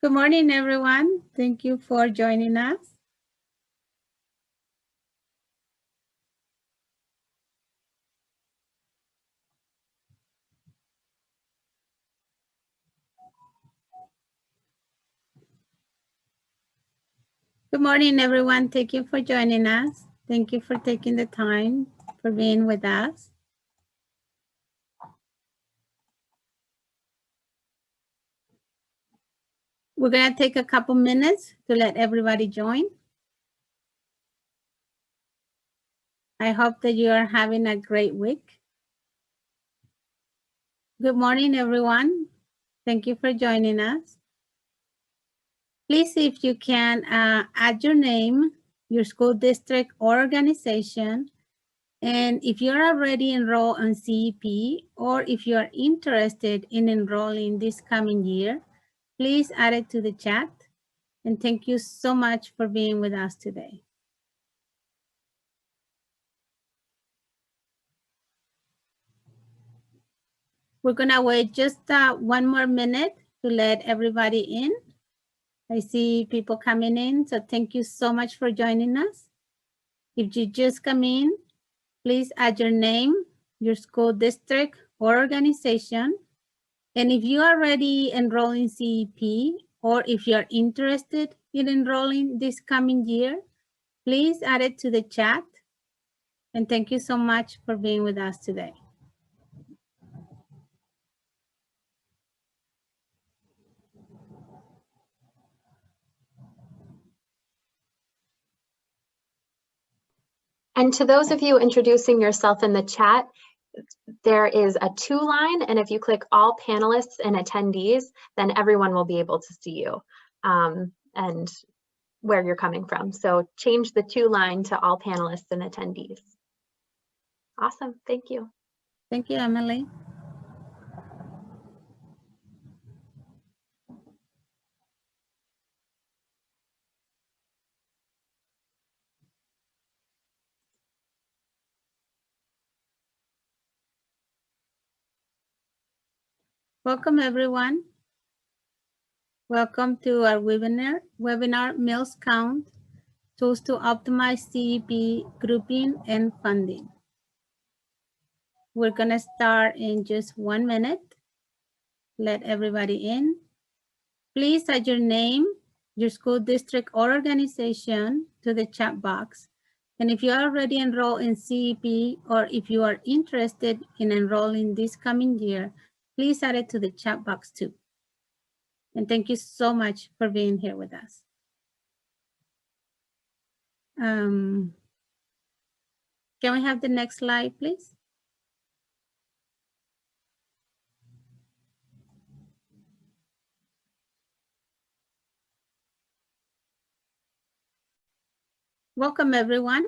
Good morning, everyone. Thank you for joining us. Good morning, everyone. Thank you for joining us. Thank you for taking the time for being with us. We're going to take a couple minutes to let everybody join. I hope that you are having a great week. Good morning, everyone. Thank you for joining us. Please, if you can, add your name, your school district or organization, and if you're already enrolled on CEP, or if you are interested in enrolling this coming year, please add it to the chat. And thank you so much for being with us today. We're gonna wait just one more minute to let everybody in. I see people coming in, so thank you so much for joining us. If you just come in, please add your name, your school district or organization. And if you are already enrolling CEP, or if you're interested in enrolling this coming year, please add it to the chat. And thank you so much for being with us today. And to those of you introducing yourself in the chat, there is a to line, and if you click all panelists and attendees, then everyone will be able to see you and where you're coming from. So change the to line to all panelists and attendees. Awesome, thank you. Thank you, Emily. Welcome, everyone. Welcome to our webinar Meals Count, Tools to Optimize CEP Grouping and Funding. We're gonna start in just 1 minute. Let everybody in. Please add your name, your school district or organization to the chat box. And if you are already enrolled in CEP, or if you are interested in enrolling this coming year, please add it to the chat box too. And thank you so much for being here with us. Can we have the next slide, please? Welcome, everyone.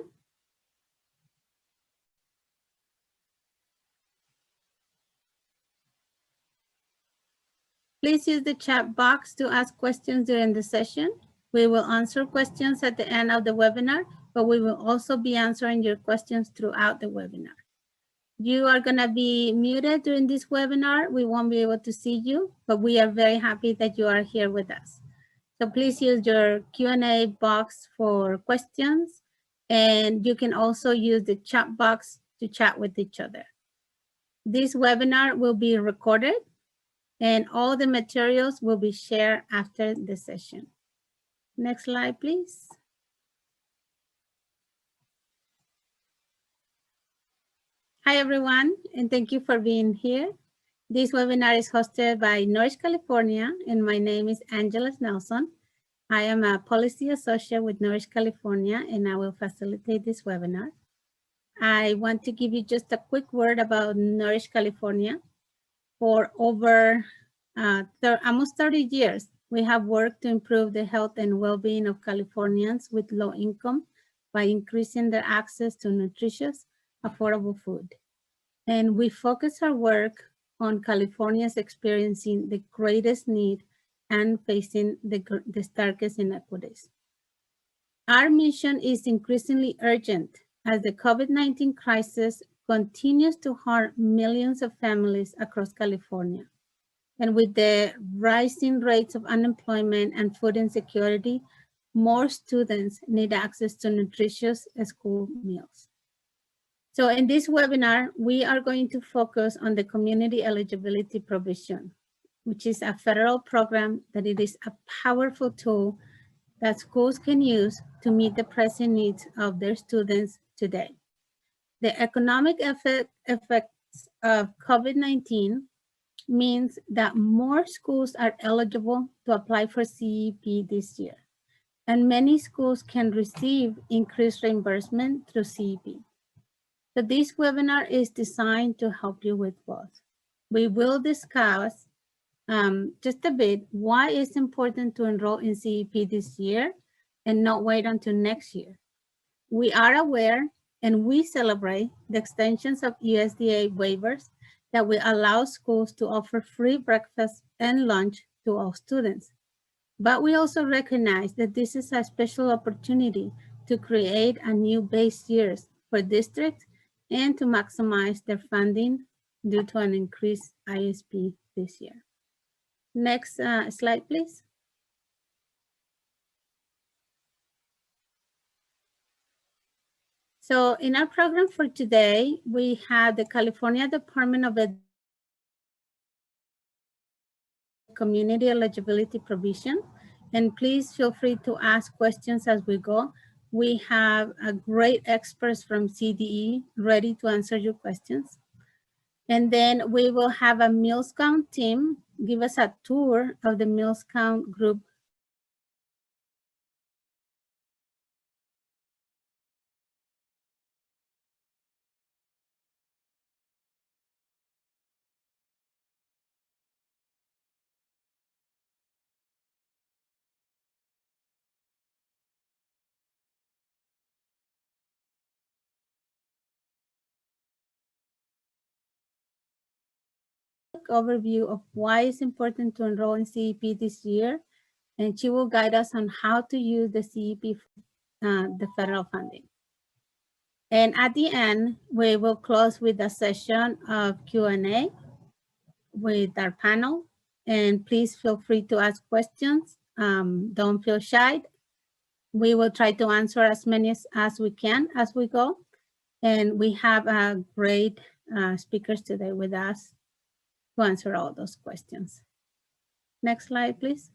Please use the chat box to ask questions during the session. We will answer questions at the end of the webinar, but we will also be answering your questions throughout the webinar. You are gonna be muted during this webinar. We won't be able to see you, but we are very happy that you are here with us. So please use your Q&A box for questions, and you can also use the chat box to chat with each other. This webinar will be recorded, and all the materials will be shared after the session. Next slide, please. Hi, everyone, and thank you for being here. This webinar is hosted by Nourish California, and my name is Angela Nelson. I am a policy associate with Nourish California, and I will facilitate this webinar. I want to give you just a quick word about Nourish California. For over almost 30 years, we have worked to improve the health and well-being of Californians with low income by increasing their access to nutritious, affordable food. And we focus our work on Californians experiencing the greatest need and facing the starkest inequities. Our mission is increasingly urgent as the COVID-19 crisis continues to harm millions of families across California. And with the rising rates of unemployment and food insecurity, more students need access to nutritious school meals. So in this webinar, we are going to focus on the community eligibility provision, which is a federal program that it is a powerful tool that schools can use to meet the pressing needs of their students today. The economic effects of COVID-19 means that more schools are eligible to apply for CEP this year, and many schools can receive increased reimbursement through CEP. So this webinar is designed to help you with both. We will discuss just a bit why it's important to enroll in CEP this year and not wait until next year. We are aware and we celebrate the extensions of USDA waivers that will allow schools to offer free breakfast and lunch to all students. But we also recognize that this is a special opportunity to create a new base years for districts and to maximize their funding due to an increased ISP this year. Next slide, please. So in our program for today, we have the California Department of Community Eligibility Provision. And please feel free to ask questions as we go. We have a great experts from CDE ready to answer your questions. And then we will have a Meals Count team give us a tour of the Meals Count group. Overview of why it's important to enroll in CEP this year, and she will guide us on how to use the CEP, the federal funding. And at the end, we will close with a session of Q&A with our panel. And please feel free to ask questions. Don't feel shy. We will try to answer as many as we can as we go. And we have great speakers today with us to answer all those questions. Next slide, please.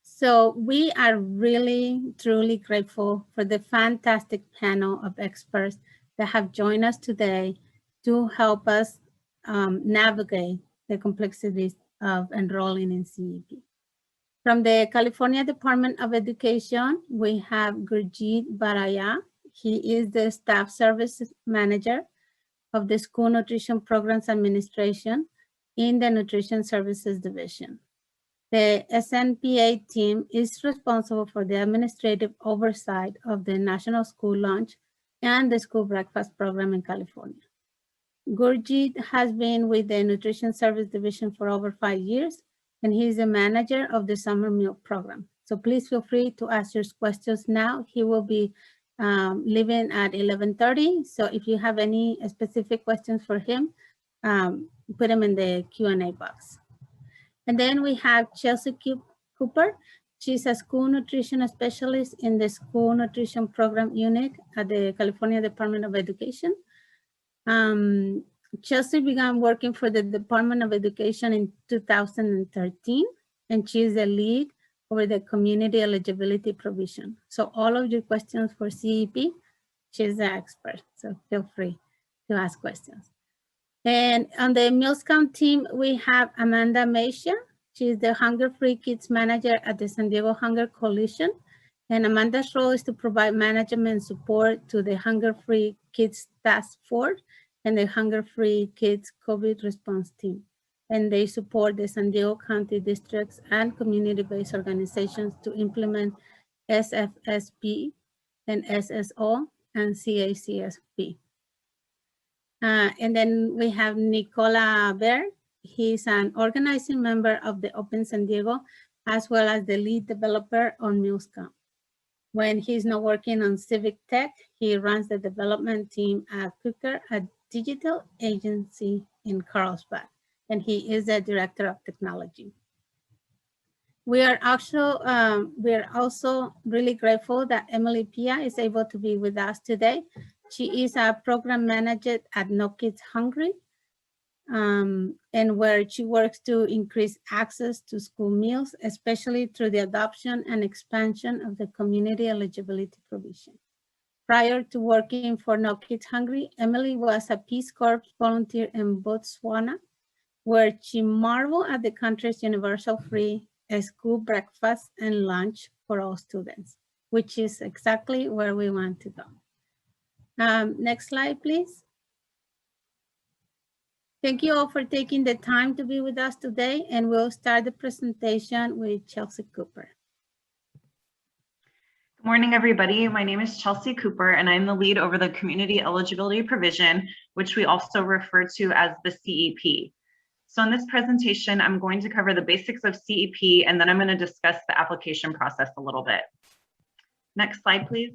So we are really, truly grateful for the fantastic panel of experts that have joined us today to help us navigate the complexities of enrolling in CEP. From the California Department of Education, we have Gurjit Baraya. He is the Staff Services Manager of the School Nutrition Programs Administration in the Nutrition Services Division. The SNPA team is responsible for the administrative oversight of the National School Lunch and the School Breakfast Program in California. Gurjit has been with the Nutrition Service Division for over 5 years, and he is the manager of the Summer Meal Program. So please feel free to ask your questions now. He will be leaving at 11:30. So if you have any specific questions for him, put them in the Q&A box. And then we have Chelsea Cooper. She's a school nutrition specialist in the School Nutrition Program Unit at the California Department of Education. Chelsea began working for the Department of Education in 2013, and she is the lead over the community eligibility provision. So all of your questions for CEP, she's the expert, so feel free to ask questions. And on the Meals Count team, we have Amanda Meisha. She's the Hunger Free Kids Manager at the San Diego Hunger Coalition. And Amanda's role is to provide management support to the Hunger Free Kids Task Force and the Hunger Free Kids COVID Response Team. And they support the San Diego County districts and community-based organizations to implement SFSP and SSO and CACSP. And then we have Nicola Bear. He's an organizing member of the Open San Diego, as well as the lead developer on Meals Count. When he's not working on civic tech, he runs the development team at Cooker, a digital agency in Carlsbad, and he is the Director of Technology. We are also really grateful that Emily Pia is able to be with us today. She is a program manager at No Kids Hungry, and where she works to increase access to school meals, especially through the adoption and expansion of the community eligibility provision. Prior to working for No Kids Hungry, Emily was a Peace Corps volunteer in Botswana, where she marveled at the country's universal free school breakfast and lunch for all students, which is exactly where we want to go. Next slide, please. Thank you all for taking the time to be with us today, and we'll start the presentation with Chelsea Cooper. Good morning, everybody. My name is Chelsea Cooper, and I'm the lead over the Community Eligibility Provision, which we also refer to as the CEP. So in this presentation, I'm going to cover the basics of CEP, and then I'm going to discuss the application process a little bit. Next slide, please.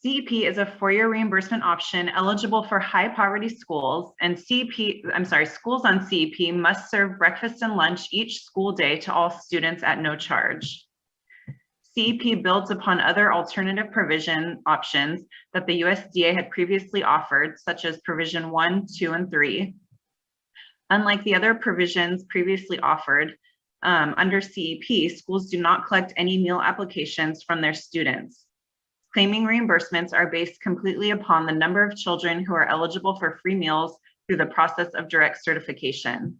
CEP is a four-year reimbursement option eligible for high poverty schools, and schools on CEP must serve breakfast and lunch each school day to all students at no charge. CEP builds upon other alternative provision options that the USDA had previously offered, such as Provision 1, 2, and 3. Unlike the other provisions previously offered, under CEP, schools do not collect any meal applications from their students. Claiming reimbursements are based completely upon the number of children who are eligible for free meals through the process of direct certification.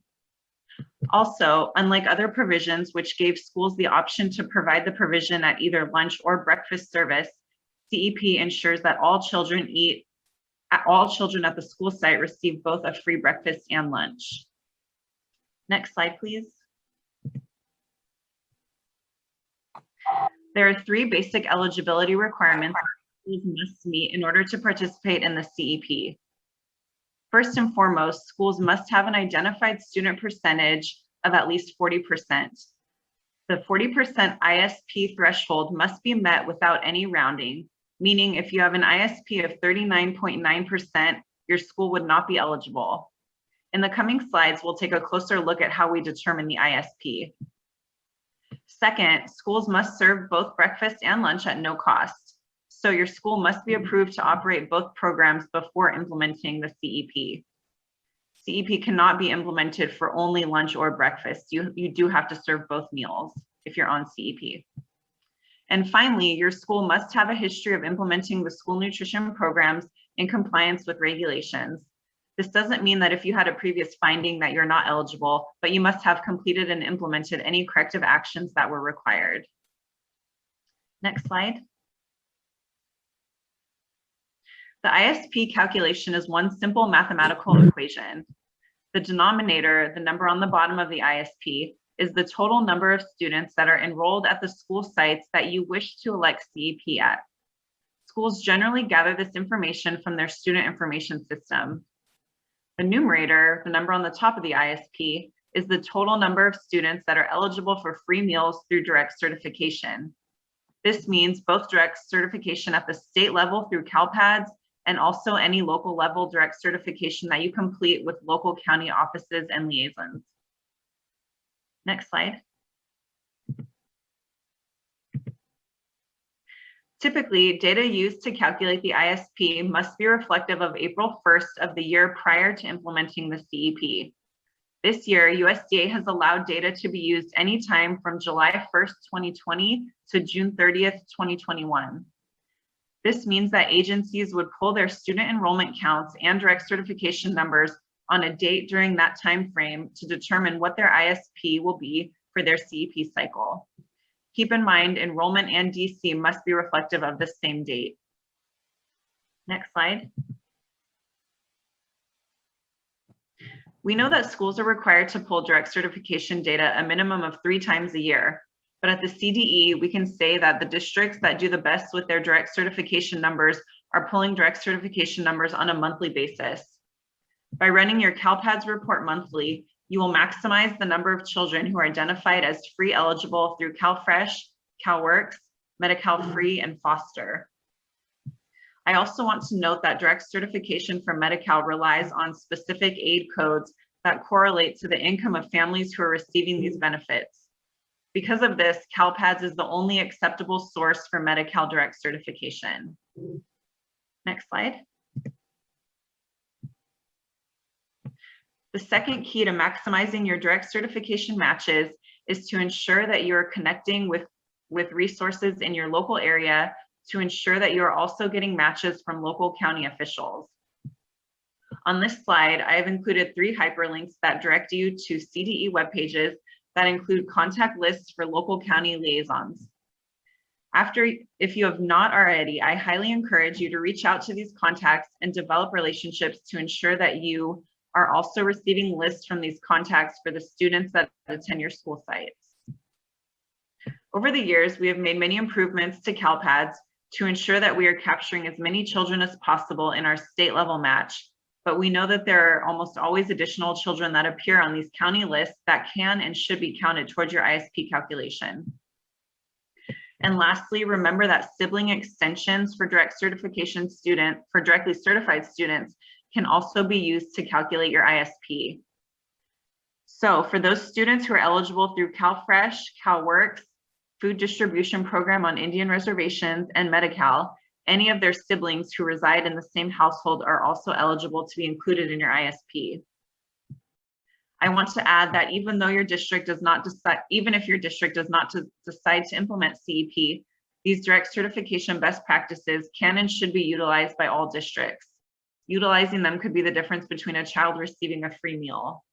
Also, unlike other provisions which gave schools the option to provide the provision at either lunch or breakfast service, CEP ensures that all children at the school site receive both a free breakfast and lunch. Next slide, please. There are three basic eligibility requirements schools must meet in order to participate in the CEP. First and foremost, schools must have an identified student percentage of at least 40%. The 40% ISP threshold must be met without any rounding, meaning if you have an ISP of 39.9%, your school would not be eligible. In the coming slides, we'll take a closer look at how we determine the ISP. Second, schools must serve both breakfast and lunch at no cost. So your school must be approved to operate both programs before implementing the CEP. CEP cannot be implemented for only lunch or breakfast. You do have to serve both meals if you're on CEP. And finally, your school must have a history of implementing the school nutrition programs in compliance with regulations. This doesn't mean that if you had a previous finding that you're not eligible, but you must have completed and implemented any corrective actions that were required. Next slide. The ISP calculation is one simple mathematical equation. The denominator, the number on the bottom of the ISP, is the total number of students that are enrolled at the school sites that you wish to elect CEP at. Schools generally gather this information from their student information system. The numerator, the number on the top of the ISP, is the total number of students that are eligible for free meals through direct certification. This means both direct certification at the state level through CalPADS and also any local level direct certification that you complete with local county offices and liaisons. Next slide. Typically, data used to calculate the ISP must be reflective of April 1st of the year prior to implementing the CEP. This year, USDA has allowed data to be used anytime from July 1st, 2020 to June 30th, 2021. This means that agencies would pull their student enrollment counts and direct certification numbers on a date during that time frame to determine what their ISP will be for their CEP cycle. Keep in mind, enrollment and DC must be reflective of the same date. Next slide. We know that schools are required to pull direct certification data a minimum of 3 times a year, but at the CDE, we can say that the districts that do the best with their direct certification numbers are pulling direct certification numbers on a monthly basis. By running your CalPADS report monthly, you will maximize the number of children who are identified as free eligible through CalFresh, CalWorks, Medi-Cal Free, and Foster. I also want to note that direct certification for Medi-Cal relies on specific aid codes that correlate to the income of families who are receiving these benefits. Because of this, CalPADS is the only acceptable source for Medi-Cal direct certification. Next slide. The second key to maximizing your direct certification matches is to ensure that you are connecting with resources in your local area to ensure that you are also getting matches from local county officials. On this slide, I have included 3 hyperlinks that direct you to CDE web pages that include contact lists for local county liaisons. If you have not already, I highly encourage you to reach out to these contacts and develop relationships to ensure that you are also receiving lists from these contacts for the students that attend your school sites. Over the years, we have made many improvements to CalPADS to ensure that we are capturing as many children as possible in our state level match, but we know that there are almost always additional children that appear on these county lists that can and should be counted towards your ISP calculation. And lastly, remember that sibling extensions for direct certification students, for directly certified students, can also be used to calculate your ISP. So for those students who are eligible through CalFresh, CalWorks, Food Distribution Program on Indian Reservations, and Medi-Cal, any of their siblings who reside in the same household are also eligible to be included in your ISP. I want to add that even though your district does not decide, even if your district does not decide to implement CEP, these direct certification best practices can and should be utilized by all districts. Utilizing them could be the difference between a child receiving a free meal.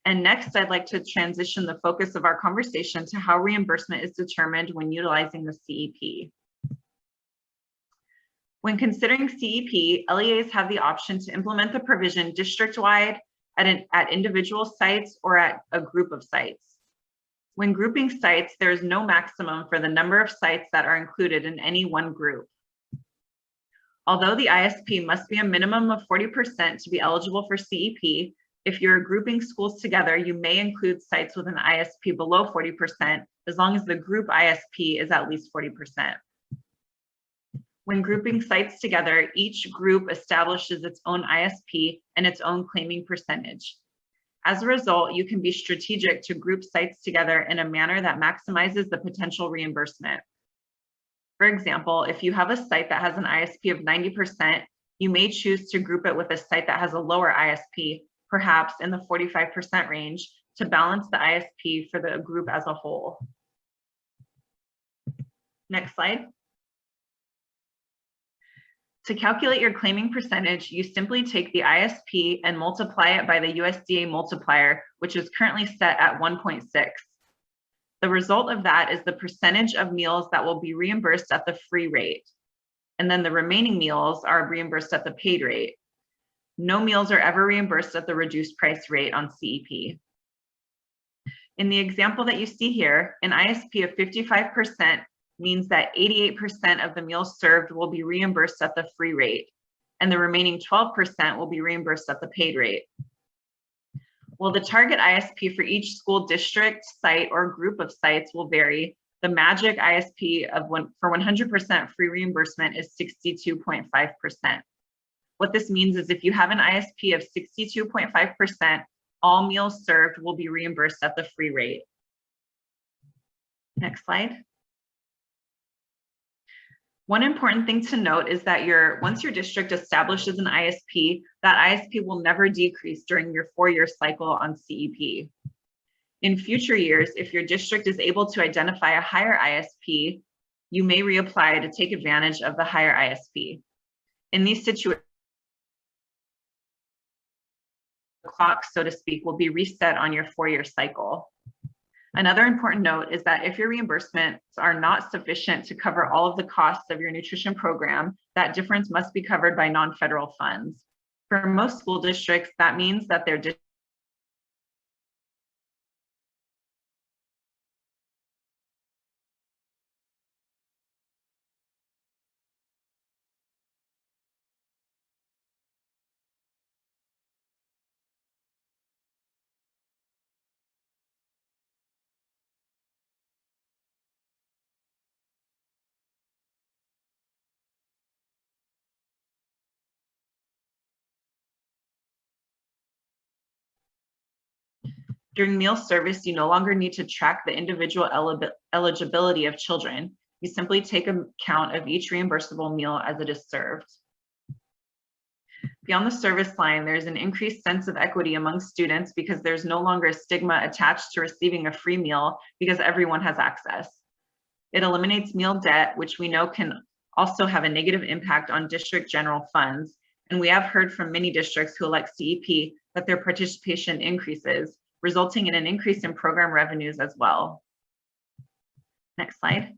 And next, I'd like to transition the focus of our conversation to how reimbursement is determined when utilizing the CEP. When considering CEP, LEAs have the option to implement the provision district-wide, at individual sites, or at a group of sites. When grouping sites, there is no maximum for the number of sites that are included in any one group. Although the ISP must be a minimum of 40% to be eligible for CEP, if you're grouping schools together, you may include sites with an ISP below 40%, as long as the group ISP is at least 40%. When grouping sites together, each group establishes its own ISP and its own claiming percentage. As a result, you can be strategic to group sites together in a manner that maximizes the potential reimbursement. For example, if you have a site that has an ISP of 90%, you may choose to group it with a site that has a lower ISP, perhaps in the 45% range, to balance the ISP for the group as a whole. Next slide. To calculate your claiming percentage, you simply take the ISP and multiply it by the USDA multiplier, which is currently set at 1.6. The result of that is the percentage of meals that will be reimbursed at the free rate. And then the remaining meals are reimbursed at the paid rate. No meals are ever reimbursed at the reduced price rate on CEP. In the example that you see here, an ISP of 55% means that 88% of the meals served will be reimbursed at the free rate, and the remaining 12% will be reimbursed at the paid rate. While the target ISP for each school district, site, or group of sites will vary, the magic ISP for 100% free reimbursement is 62.5%. What this means is if you have an ISP of 62.5%, all meals served will be reimbursed at the free rate. Next slide. One important thing to note is that once your district establishes an ISP, that ISP will never decrease during your 4-year cycle on CEP. In future years, if your district is able to identify a higher ISP, you may reapply to take advantage of the higher ISP. In these situations, the clock, so to speak, will be reset on your 4-year cycle. Another important note is that if your reimbursements are not sufficient to cover all of the costs of your nutrition program, that difference must be covered by non-federal funds. For most school districts, that means that their During meal service, you no longer need to track the individual eligibility of children. You simply take a count of each reimbursable meal as it is served. Beyond the service line, there's an increased sense of equity among students because there's no longer a stigma attached to receiving a free meal because everyone has access. It eliminates meal debt, which we know can also have a negative impact on district general funds. And we have heard from many districts who elect CEP that their participation increases, resulting in an increase in program revenues as well. Next slide.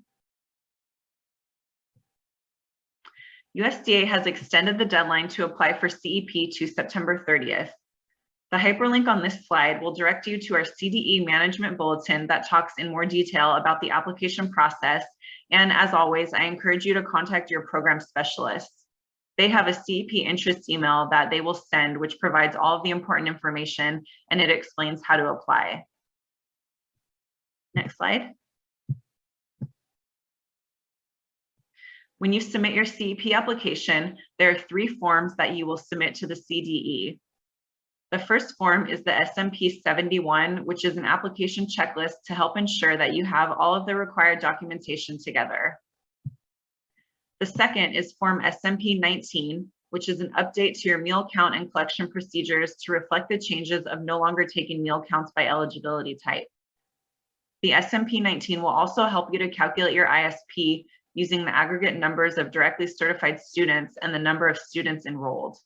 USDA has extended the deadline to apply for CEP to September 30th. The hyperlink on this slide will direct you to our CDE management bulletin that talks in more detail about the application process. And as always, I encourage you to contact your program specialists. They have a CEP interest email that they will send, which provides all of the important information and it explains how to apply. Next slide. When you submit your CEP application, there are 3 forms that you will submit to the CDE. The first form is the SMP 71, which is an application checklist to help ensure that you have all of the required documentation together. The second is Form SMP 19, which is an update to your meal count and collection procedures to reflect the changes of no longer taking meal counts by eligibility type. The SMP 19 will also help you to calculate your ISP using the aggregate numbers of directly certified students and the number of students enrolled.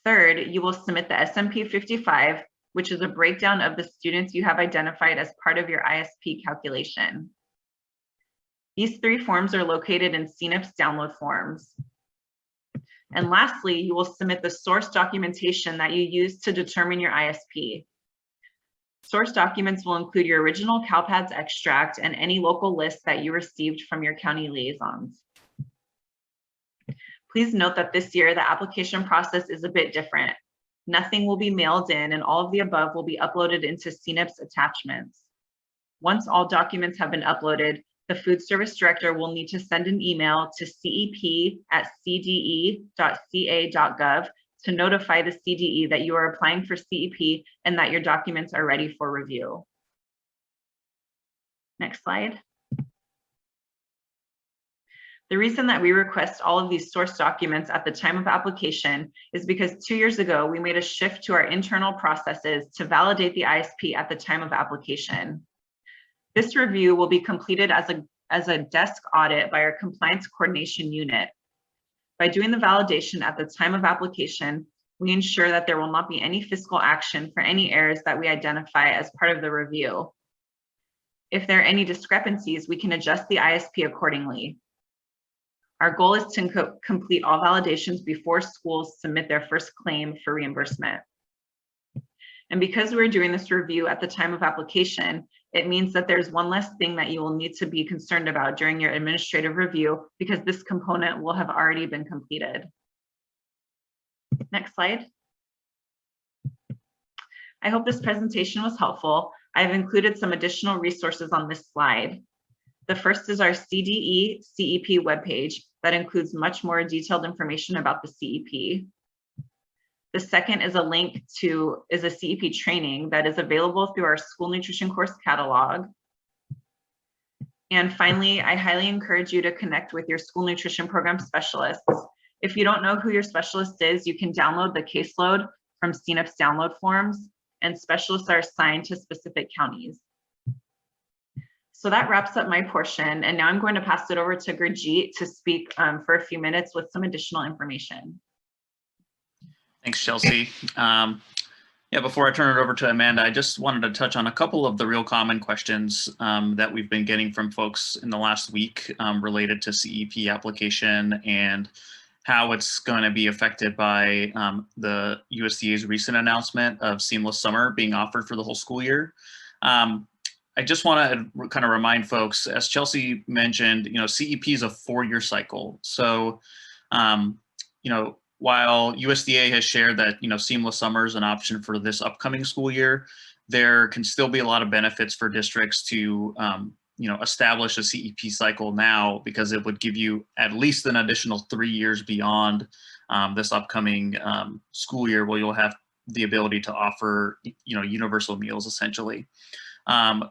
Third, you will submit the SMP 55, which is a breakdown of the students you have identified as part of your ISP calculation. These 3 forms are located in CNIP's download forms. And lastly, you will submit the source documentation that you use to determine your ISP. Source documents will include your original CalPADS extract and any local lists that you received from your county liaisons. Please note that this year, the application process is a bit different. Nothing will be mailed in and all of the above will be uploaded into CNIP's attachments. Once all documents have been uploaded, the food service director will need to send an email to cep@cde.ca.gov to notify the CDE that you are applying for CEP and that your documents are ready for review. Next slide. The reason that we request all of these source documents at the time of application is because 2 years ago, we made a shift to our internal processes to validate the ISP at the time of application. This review will be completed as a desk audit by our compliance coordination unit. By doing the validation at the time of application, we ensure that there will not be any fiscal action for any errors that we identify as part of the review. If there are any discrepancies, we can adjust the ISP accordingly. Our goal is to complete all validations before schools submit their first claim for reimbursement. And because we're doing this review at the time of application, it means that there's one less thing that you will need to be concerned about during your administrative review because this component will have already been completed. Next slide. I hope this presentation was helpful. I've included some additional resources on this slide. The first is our CDE CEP webpage that includes much more detailed information about the CEP. The second is a CEP training that is available through our school nutrition course catalog. And finally, I highly encourage you to connect with your school nutrition program specialists. If you don't know who your specialist is, you can download the caseload from CNIP's download forms, and specialists are assigned to specific counties. So that wraps up my portion, and now I'm going to pass it over to Gurjeet to speak for a few minutes with some additional information. Thanks, Chelsea. Yeah, before I turn it over to Amanda, I just wanted to touch on a couple of the real common questions that we've been getting from folks in the last week related to CEP application and how it's going to be affected by the USDA's recent announcement of seamless summer being offered for the whole school year. I just want to kind of remind folks, as Chelsea mentioned, CEP is a 4-year cycle. So, while USDA has shared that, seamless summer is an option for this upcoming school year, there can still be a lot of benefits for districts to, establish a CEP cycle now, because it would give you at least an additional 3 years beyond this upcoming school year, where you'll have the ability to offer, universal meals essentially.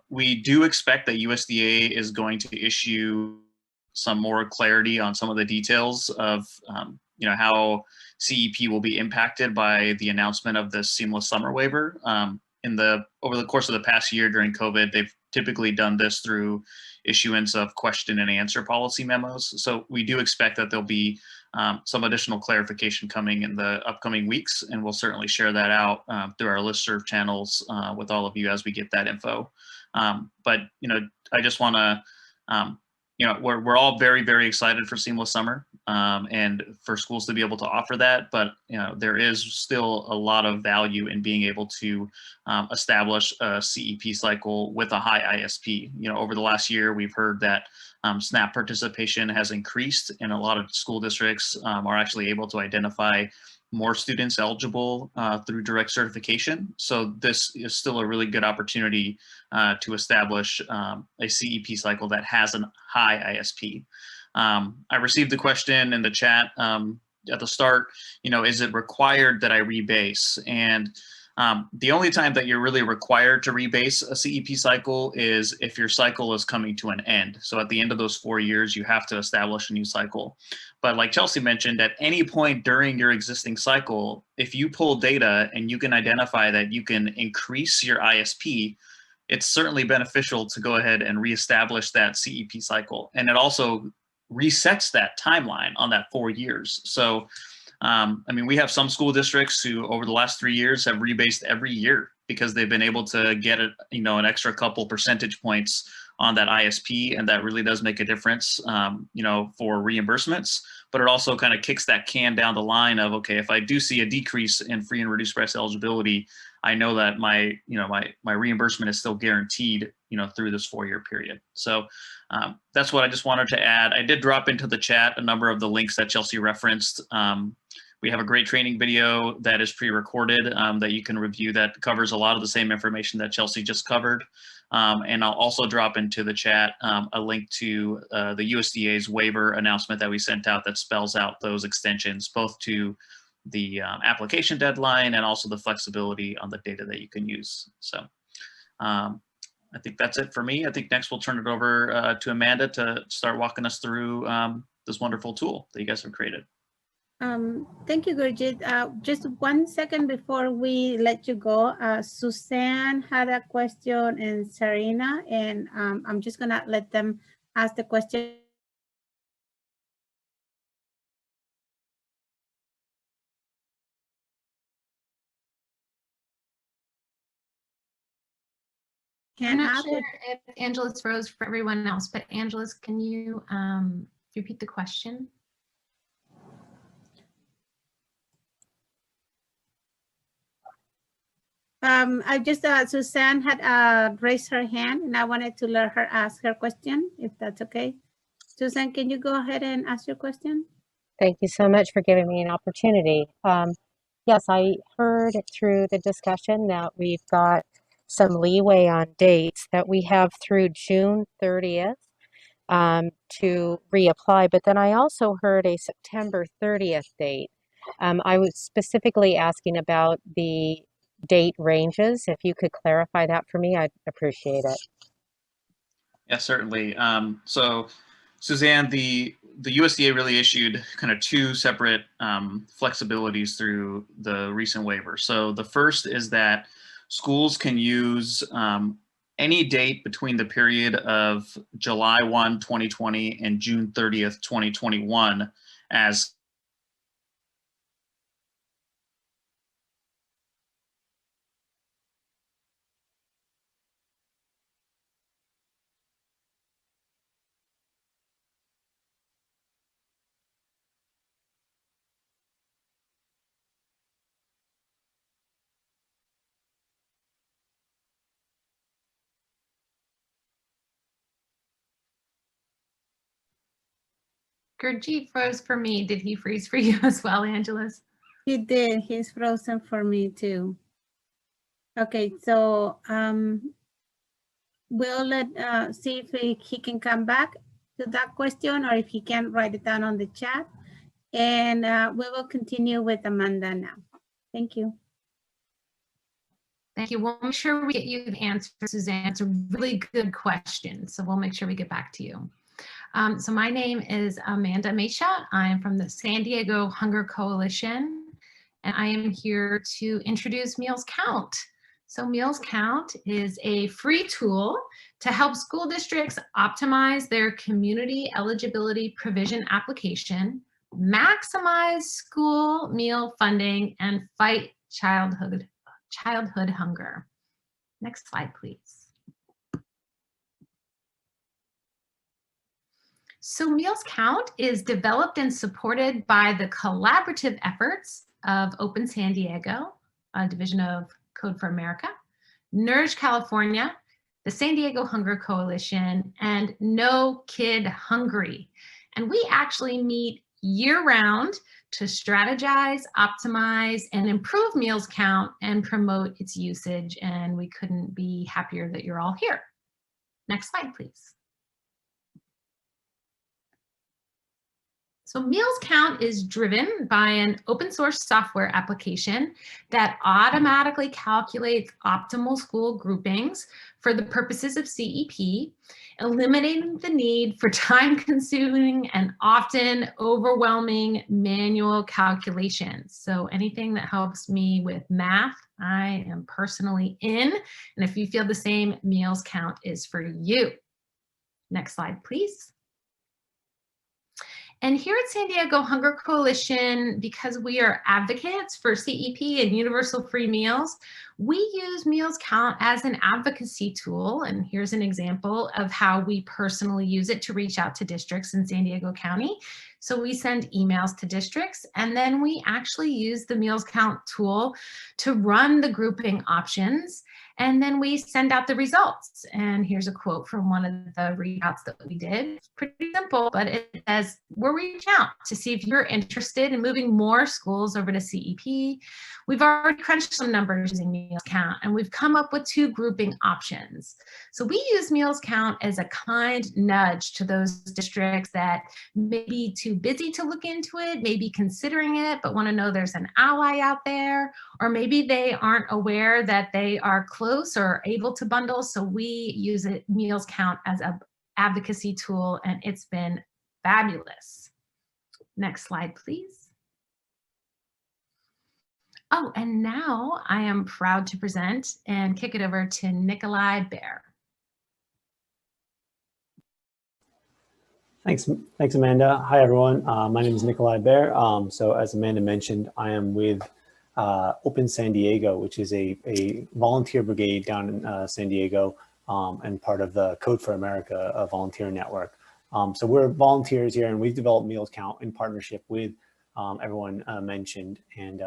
We do expect that USDA is going to issue some more clarity on some of the details of, how CEP will be impacted by the announcement of the seamless summer waiver. Over the course of the past year during COVID, they've typically done this through issuance of question and answer policy memos. So we do expect that there'll be some additional clarification coming in the upcoming weeks, and we'll certainly share that out through our listserv channels with all of you as we get that info. But I just want to, we're all very, very excited for seamless summer and for schools to be able to offer that. But there is still a lot of value in being able to establish a CEP cycle with a high ISP. Over the last year, we've heard that SNAP participation has increased, and a lot of school districts are actually able to identify more students eligible through direct certification. So this is still a really good opportunity to establish a CEP cycle that has a high ISP. I received the question in the chat at the start, is it required that I rebase? And the only time that you're really required to rebase a CEP cycle is if your cycle is coming to an end. So at the end of those 4 years, you have to establish a new cycle. But like Chelsea mentioned, at any point during your existing cycle, if you pull data and you can identify that you can increase your ISP, it's certainly beneficial to go ahead and reestablish that CEP cycle. And it also resets that timeline on that 4 years. So we have some school districts who over the last 3 years have rebased every year because they've been able to get an extra couple percentage points on that ISP, and that really does make a difference, for reimbursements. But it also kind of kicks that can down the line of, okay, if I do see a decrease in free and reduced price eligibility, I know that my reimbursement is still guaranteed, through this 4-year period. So that's what I just wanted to add. I did drop into the chat a number of the links that Chelsea referenced. We have a great training video that is pre-recorded that you can review that covers a lot of the same information that Chelsea just covered. And I'll also drop into the chat a link to the USDA's waiver announcement that we sent out that spells out those extensions, both to the application deadline and also the flexibility on the data that you can use. So I think that's it for me. I think next we'll turn it over to Amanda to start walking us through this wonderful tool that you guys have created. Thank you, Gurjit. Just 1 second before we let you go, Suzanne had a question and Serena, and I'm just gonna let them ask the question. I'm not sure if Angela's froze for everyone else, but Angela's, can you repeat the question? I just, Suzanne had raised her hand and I wanted to let her ask her question, if that's okay. Suzanne, can you go ahead and ask your question? Thank you so much for giving me an opportunity. Yes, I heard through the discussion that we've got some leeway on dates, that we have through June 30th to reapply, but then I also heard a September 30th date. I was specifically asking about the date ranges. If you could clarify that for me, I'd appreciate it. Yeah, certainly. So Suzanne, the USDA really issued kind of 2 separate flexibilities through the recent waiver. So the first is that schools can use any date between the period of July 1, 2020 and June 30th, 2021 as Gurjit froze for me. Did he freeze for you as well, Angela's? He did. He's frozen for me too. Okay, so we'll let see if he can come back to that question, or if he can write it down on the chat. And we will continue with Amanda now. Thank you. Thank you. We'll make sure we get you the answer, Suzanne. It's a really good question. So we'll make sure we get back to you. So my name is Amanda Mesha. I am from the San Diego Hunger Coalition, and I am here to introduce Meals Count. So Meals Count is a free tool to help school districts optimize their community eligibility provision application, maximize school meal funding, and fight childhood hunger. Next slide, please. So Meals Count is developed and supported by the collaborative efforts of Open San Diego, a division of Code for America, Nourish California, the San Diego Hunger Coalition, and No Kid Hungry. And we actually meet year-round to strategize, optimize, and improve Meals Count and promote its usage. And we couldn't be happier that you're all here. Next slide, please. So Meals Count is driven by an open source software application that automatically calculates optimal school groupings for the purposes of CEP, eliminating the need for time-consuming and often overwhelming manual calculations. So anything that helps me with math, I am personally in. And if you feel the same, Meals Count is for you. Next slide, please. And here at San Diego Hunger Coalition, because we are advocates for CEP and universal free meals, we use Meals Count as an advocacy tool. And here's an example of how we personally use it to reach out to districts in San Diego County. So we send emails to districts, and then we actually use the Meals Count tool to run the grouping options. And then we send out the results. And here's a quote from one of the readouts that we did. It's pretty simple, but it says, we're reaching out to see if you're interested in moving more schools over to CEP. We've already crunched some numbers using Meals Count, and we've come up with 2 grouping options. So we use Meals Count as a kind nudge to those districts that may be too busy to look into it, maybe considering it, but want to know there's an ally out there, or maybe they aren't aware that they are close or able to bundle. So we use it, Meals Count, as an advocacy tool, and it's been fabulous. Next slide, please. Oh, and now I am proud to present and kick it over to Nikolai Baer. Thanks, Amanda. Hi, everyone. My name is Nikolai Baer. So as Amanda mentioned, I am with Open San Diego, which is a volunteer brigade down in San Diego and part of the Code for America, a volunteer network. So we're volunteers here, and we've developed Meals Count in partnership with everyone mentioned and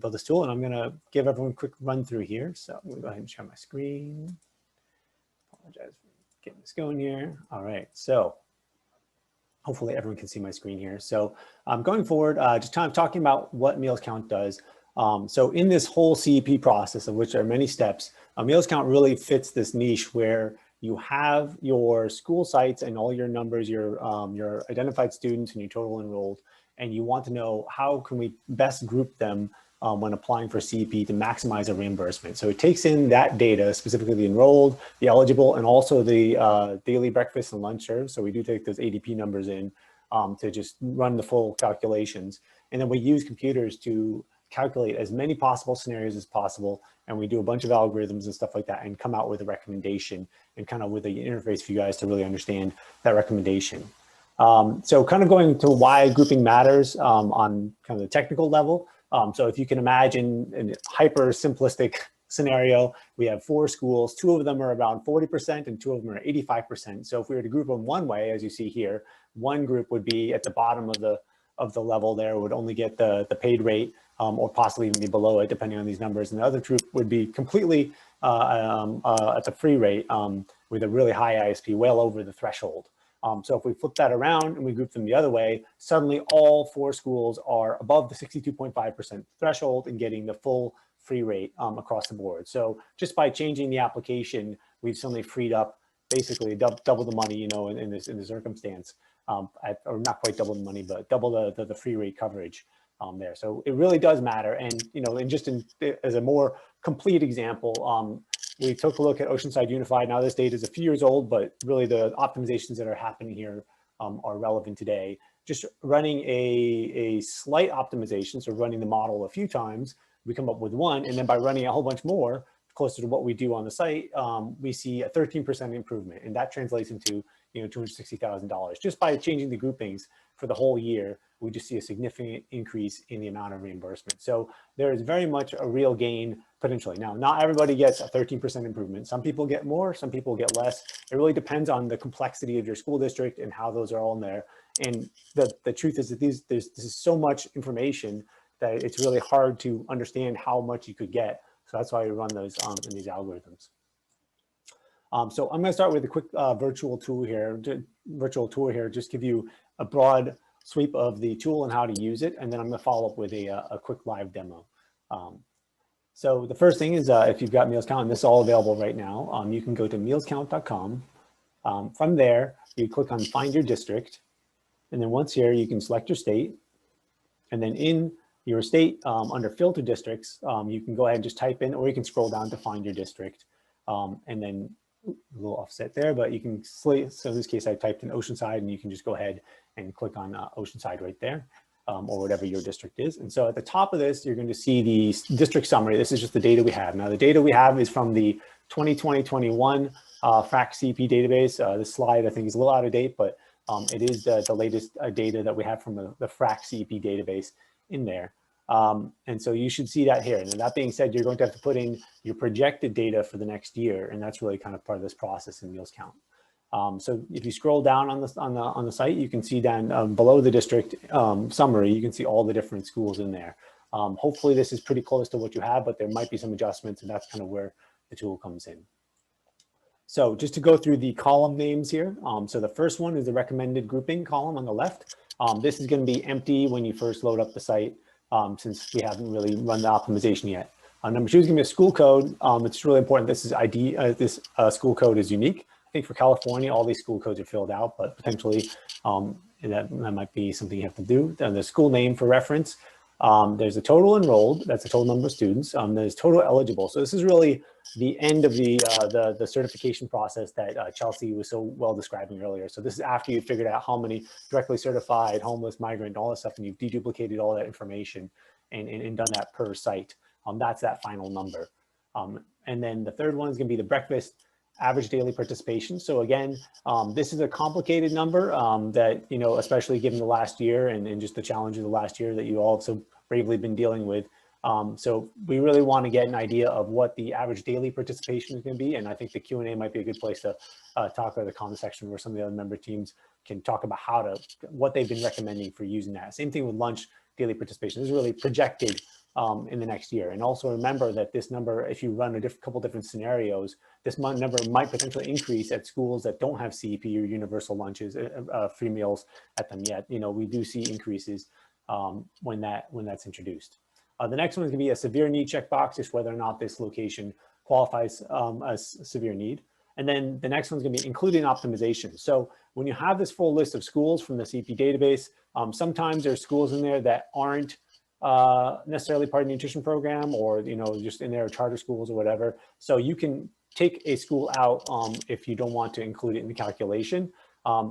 built this tool. And I'm going to give everyone a quick run through here. So I'm going to go ahead and share my screen. Apologize for getting this going here. All right. So hopefully everyone can see my screen here. So going forward, just kind of talking about what Meals Count does. So in this whole CEP process, of which there are many steps, Meals Count really fits this niche where you have your school sites and all your numbers, your identified students and your total enrolled, and you want to know how can we best group them when applying for CEP to maximize a reimbursement. So it takes in that data, specifically the enrolled, the eligible, and also the daily breakfast and lunch served. So we do take those ADP numbers in to just run the full calculations. And then we use computers to calculate as many possible scenarios as possible. And we do a bunch of algorithms and stuff like that and come out with a recommendation and kind of with the interface for you guys to really understand that recommendation. So kind of going to why grouping matters on kind of the technical level. So if you can imagine a hyper simplistic scenario, we have 4 schools, 2 of them are around 40% and 2 of them are 85%. So if we were to group them one way, as you see here, one group would be at the bottom of the level there, would only get the paid rate or possibly even be below it, depending on these numbers. And the other group would be completely at the free rate with a really high ISP, well over the threshold. So if we flip that around and we group them the other way, suddenly all 4 schools are above the 62.5% threshold and getting the full free rate across the board. So just by changing the application, we've suddenly freed up basically double the money, you know, in this circumstance, or not quite double the money, but double the free rate coverage there. So it really does matter. And, you know, and just as a more complete example, we took a look at Oceanside Unified. Now this data is a few years old, but really the optimizations that are happening here are relevant today. Just running a slight optimization, so running the model a few times, we come up with one, and then by running a whole bunch more, closer to what we do on the site, we see a 13% improvement, and that translates into $260,000 just by changing the groupings for the whole year. We just see a significant increase in the amount of reimbursement. So there is very much a real gain potentially. Now, not everybody gets a 13% improvement. Some people get more, some people get less. It really depends on the complexity of your school district and how those are all in there. And the truth is that this is so much information that it's really hard to understand how much you could get. So that's why we run those in these algorithms. So I'm going to start with a quick virtual tour here, just give you a broad sweep of the tool and how to use it, and then I'm going to follow up with a quick live demo. So the first thing is if you've got Meals Count, and this is all available right now, you can go to mealscount.com. From there, you click on Find Your District, and then once here, you can select your state, and then in your state under Filter Districts, you can go ahead and just type in, or you can scroll down to Find Your District, and then a little offset there, but you can select, so in this case I typed in Oceanside, and you can just go ahead and click on Oceanside right there, or whatever your district is. And so at the top of this, you're going to see the district summary. This is just the data we have. Now the data we have is from the 2020-21 FRAC CEP database. This slide I think is a little out of date, but it is the latest data that we have from the FRAC CEP database in there. And so you should see that here. And that being said, you're going to have to put in your projected data for the next year, and that's really kind of part of this process in Meals Count. So if you scroll down on the site, you can see down below the district summary, you can see all the different schools in there. Hopefully this is pretty close to what you have, but there might be some adjustments, and that's kind of where the tool comes in. So just to go through the column names here. So the first one is the recommended grouping column on the left. This is going to be empty when you first load up the site, since we haven't really run the optimization yet. Number two is going to be a school code. It's really important. This is ID. This school code is unique. I think for California, all these school codes are filled out, but potentially that might be something you have to do. Then the school name for reference. There's a total enrolled. That's the total number of students. There's total eligible. So this is really the end of the certification process that Chelsea was so well describing earlier. So this is after you figured out how many directly certified, homeless, migrant, all that stuff, and you've deduplicated all that information and done that per site. That's that final number. And then the third one is going to be the breakfast average daily participation. So again, this is a complicated number that, especially given the last year and just the challenges of the last year that you all have so bravely been dealing with. So we really want to get an idea of what the average daily participation is going to be. And I think the Q&A might be a good place to talk about the comment section where some of the other member teams can talk about what they've been recommending for using that. Same thing with lunch daily participation. This is really projected in the next year. And also remember that this number, if you run a couple different scenarios, this number might potentially increase at schools that don't have CEP or universal lunches, free meals at them yet. We do see increases when that's introduced. The next one is going to be a severe need checkbox, just whether or not this location qualifies as severe need. And then the next one's going to be including optimization. So when you have this full list of schools from the CEP database, sometimes there's schools in there that aren't necessarily part of the nutrition program, or just in there charter schools or whatever. So you can take a school out if you don't want to include it in the calculation.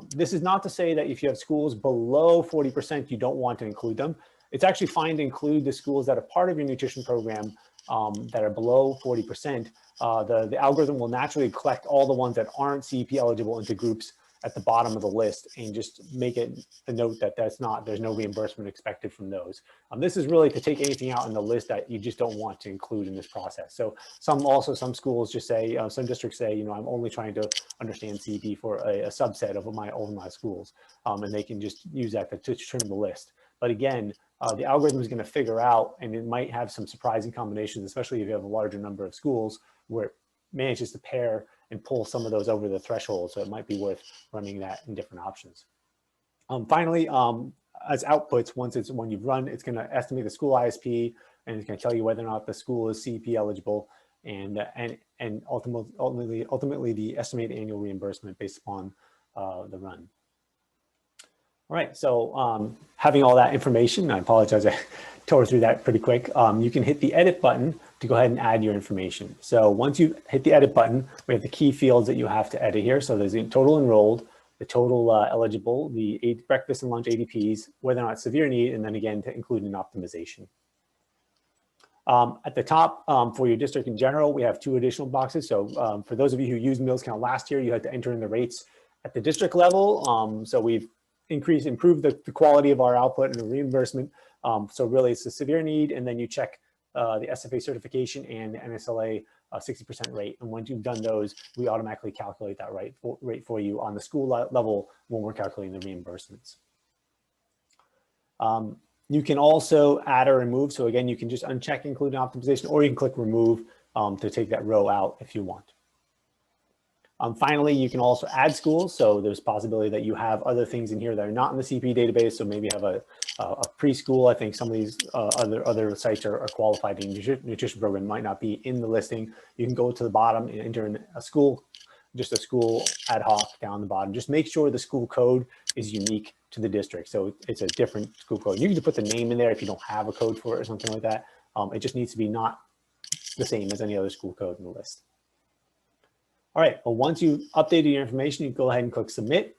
This is not to say that if you have schools below 40%, you don't want to include them. It's actually fine to include the schools that are part of your nutrition program that are below 40%. The algorithm will naturally collect all the ones that aren't CEP eligible into groups at the bottom of the list and just make it a note that there's no reimbursement expected from those. This is really to take anything out in the list that you just don't want to include in this process. So some schools just say, some districts say, I'm only trying to understand CEP for a subset of my schools, and they can just use that to trim the list. But again, the algorithm is going to figure out, and it might have some surprising combinations, especially if you have a larger number of schools, where it manages to pair and pull some of those over the threshold. So it might be worth running that in different options. Finally, as outputs, when you've run, it's going to estimate the school ISP, and it's going to tell you whether or not the school is CEP eligible, and ultimately the estimated annual reimbursement based upon the run. All right, so having all that information, I apologize, I tore through that pretty quick. You can hit the edit button to go ahead and add your information. So once you hit the edit button, we have the key fields that you have to edit here. So there's the total enrolled, the total eligible, the breakfast and lunch ADPs, whether or not severe need, and then again to include an optimization. At the top, for your district in general, we have 2 additional boxes. So for those of you who used Meals Count last year, you had to enter in the rates at the district level. So we've improved the quality of our output and the reimbursement. So really it's the severe need, and then you check the SFA certification and the NSLA 60% rate. And once you've done those, we automatically calculate that rate for you on the school level when we're calculating the reimbursements. You can also add or remove. So again, you can just uncheck include an optimization, or you can click remove to take that row out if you want. Finally, you can also add schools. So there's a possibility that you have other things in here that are not in the CEP database. So maybe you have a preschool. I think some of these other sites are qualified in nutrition program, might not be in the listing. You can go to the bottom and enter in a school, just a school ad hoc down the bottom. Just make sure the school code is unique to the district. So it's a different school code. You can just put the name in there if you don't have a code for it or something like that. It just needs to be not the same as any other school code in the list. All right, well, once you updated your information, you go ahead and click submit.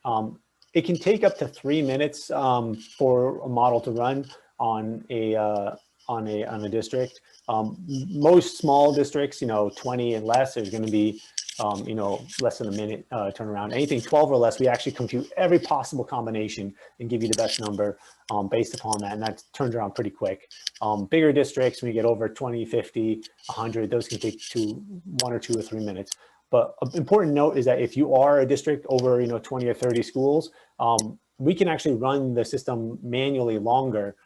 It can take up to 3 minutes for a model to run on a district. Most small districts, 20 and less, there's going to be less than a minute turnaround. Anything 12 or less, we actually compute every possible combination and give you the best number based upon that, and that turns around pretty quick. Bigger districts, when you get over 20, 50, 100, those can take 1 or 2 or 3 minutes. But an important note is that if you are a district over 20 or 30 schools, we can actually run the system manually longer,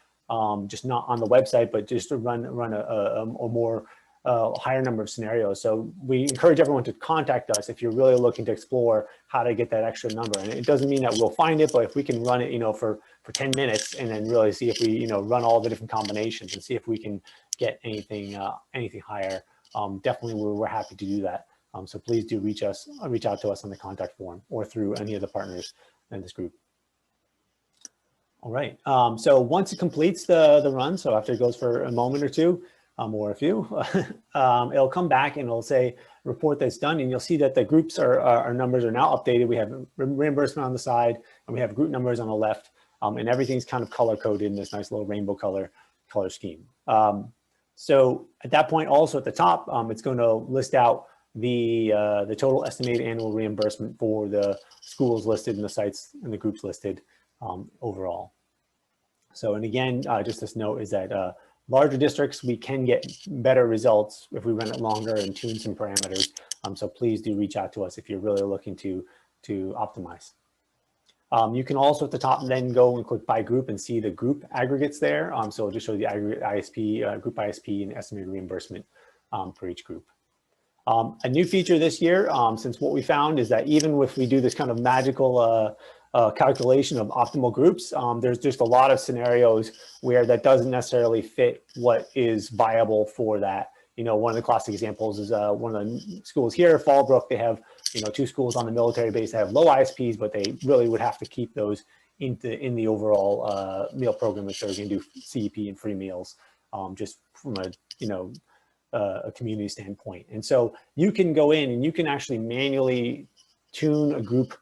just not on the website, but just to run a more higher number of scenarios. So we encourage everyone to contact us if you're really looking to explore how to get that extra number. And it doesn't mean that we'll find it, but if we can run it, for 10 minutes and then really see if we, run all the different combinations and see if we can get anything higher, definitely we're happy to do that. So please do reach out to us on the contact form or through any of the partners in this group. All right. So once it completes the run, so after it goes for a moment or two, or a few, it'll come back and it'll say report that's done, and you'll see that the groups our numbers are now updated. We have reimbursement on the side, and we have group numbers on the left, and everything's kind of color coded in this nice little rainbow color scheme. So at that point, also at the top, it's going to list out the total estimated annual reimbursement for the schools listed and the sites and the groups listed overall. So, and again, just this note is that larger districts, we can get better results if we run it longer and tune some parameters. So please do reach out to us if you're really looking to optimize. You can also at the top then go and click by group and see the group aggregates there. So it'll just show the aggregate ISP, group ISP, and estimated reimbursement for each group. A new feature this year, since what we found is that even if we do this kind of magical calculation of optimal groups, there's just a lot of scenarios where that doesn't necessarily fit what is viable for that. One of the classic examples is one of the schools here, Fallbrook. They have 2 schools on the military base that have low ISPs, but they really would have to keep those in the overall meal program if they're going to do CEP and free meals, just from a community standpoint. And so you can go in and you can actually manually tune a group,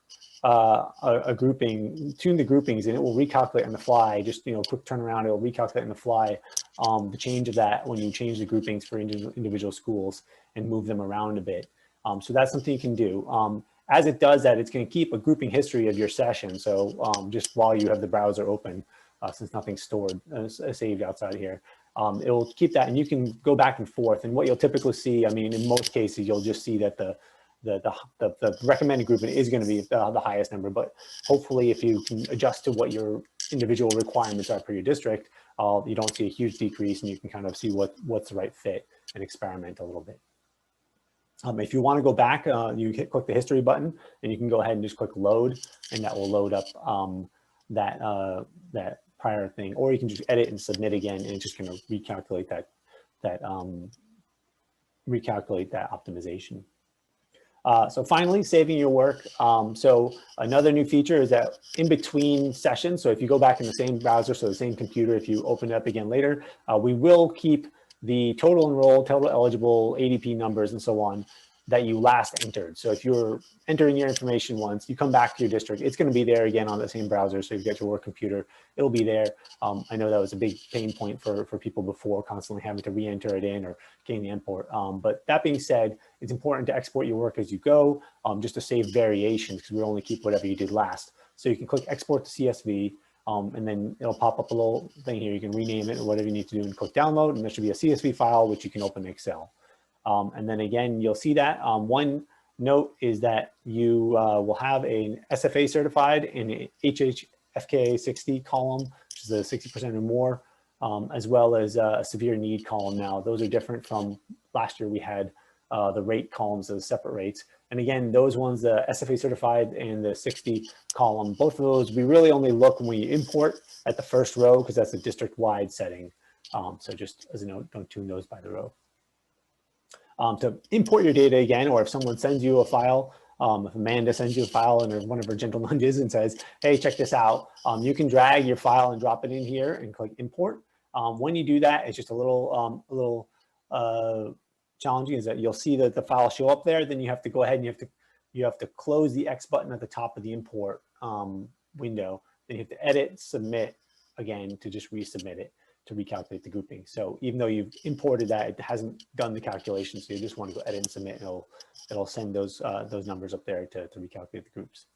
tune the groupings, and it will recalculate on the fly. Just quick turnaround, it will recalculate on the fly the change of that when you change the groupings for individual schools and move them around a bit. So that's something you can do. As it does that, it's going to keep a grouping history of your session. So just while you have the browser open, since nothing's stored saved outside of here, it will keep that, and you can go back and forth. And what you'll typically see, in most cases, you'll just see that the recommended grouping is going to be the highest number. But hopefully, if you can adjust to what your individual requirements are per your district, you don't see a huge decrease, and you can kind of see what's the right fit and experiment a little bit. If you want to go back, you click the history button, and you can go ahead and just click load, and that will load up that prior thing, or you can just edit and submit again, and it's just going to recalculate that optimization. So finally, saving your work. So another new feature is that in between sessions, so if you go back in the same browser, so the same computer, if you open it up again later, we will keep the total enrolled, total eligible, ADP numbers, and so on that you last entered. So if you're entering your information once, you come back to your district, it's going to be there again on the same browser. So you get your work computer, it'll be there. I know that was a big pain point for people before, constantly having to re-enter it in or getting the import. But that being said, it's important to export your work as you go, just to save variations, because we only keep whatever you did last. So you can click export to CSV, and then it'll pop up a little thing here. You can rename it or whatever you need to do and click download, and there should be a CSV file, which you can open in Excel. And then again, you'll see that one note is that you will have an SFA certified in an HHFKA 60 column, which is the 60% or more, as well as a severe need column now. Those are different from last year. We had the rate columns as separate rates. And again, those ones, the SFA certified and the 60 column, both of those, we really only look when we import at the first row, because that's a district-wide setting. So just as a note, don't tune those by the row. To import your data again, or if someone sends you a file, if Amanda sends you a file and one of her gentle nudges and says, hey, check this out, you can drag your file and drop it in here and click import. When you do that, it's just a little challenging, is that you'll see that the file show up there. Then you have to go ahead and you have to close the X button at the top of the import window. Then you have to edit, submit again to just resubmit it to recalculate the grouping. So even though you've imported that, it hasn't done the calculation. So you just want to go edit and submit, and it'll send those numbers up there to recalculate the groups.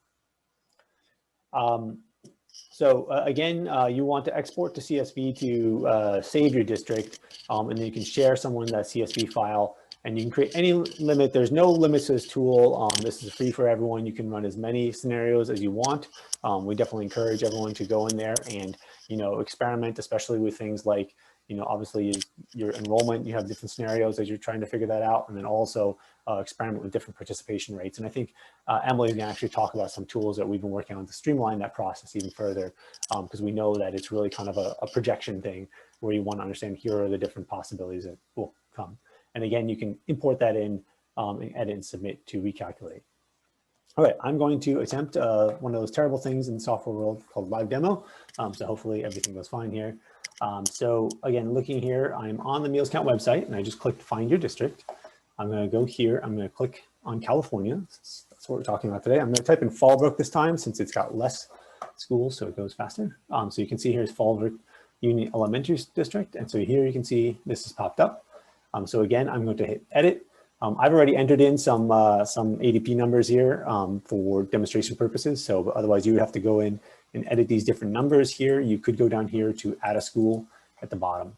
So again, you want to export to CSV to save your district, and then you can share someone that CSV file, and you can create any limit. There's no limits to this tool. This is free for everyone. You can run as many scenarios as you want. We definitely encourage everyone to go in there and, experiment, especially with things like, obviously your enrollment, you have different scenarios as you're trying to figure that out, and then also experiment with different participation rates. And I think Emily is going to actually talk about some tools that we've been working on to streamline that process even further, because we know that it's really kind of a projection thing where you want to understand here are the different possibilities that will come. And again, you can import that in and edit and submit to recalculate. All right, I'm going to attempt one of those terrible things in the software world called live demo. So hopefully everything goes fine here. So again, looking here, I'm on the Meals Count website, and I just clicked Find Your District. I'm going to go here. I'm going to click on California. That's what we're talking about today. I'm going to type in Fallbrook this time, since it's got less schools, so it goes faster. So you can see here's Fallbrook Union Elementary District. And so here you can see this has popped up. So again, I'm going to hit edit. I've already entered in some ADP numbers here for demonstration purposes. So otherwise you would have to go in and edit these different numbers here. You could go down here to add a school at the bottom.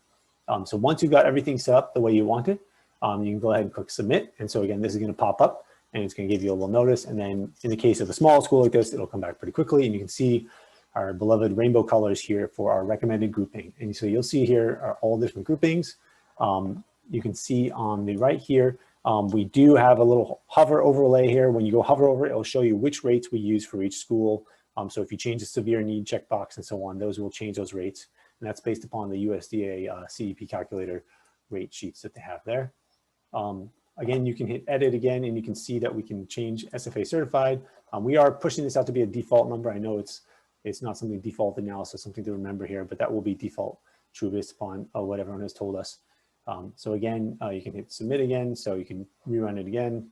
So once you've got everything set up the way you want it, you can go ahead and click submit. And so again, this is going to pop up and it's going to give you a little notice. And then in the case of a small school like this, it'll come back pretty quickly. And you can see our beloved rainbow colors here for our recommended grouping. And so you'll see here are all different groupings. You can see on the right here, we do have a little hover overlay here. When you go hover over it, it'll show you which rates we use for each school. So if you change the severe need checkbox and so on, those will change those rates. And that's based upon the USDA CEP Calculator rate sheets that they have there. Again, you can hit edit again, and you can see that we can change SFA certified. We are pushing this out to be a default number. I know it's not something defaulted now, so something to remember here, but that will be default true based upon what everyone has told us. So again, you can hit submit again, so you can rerun it again,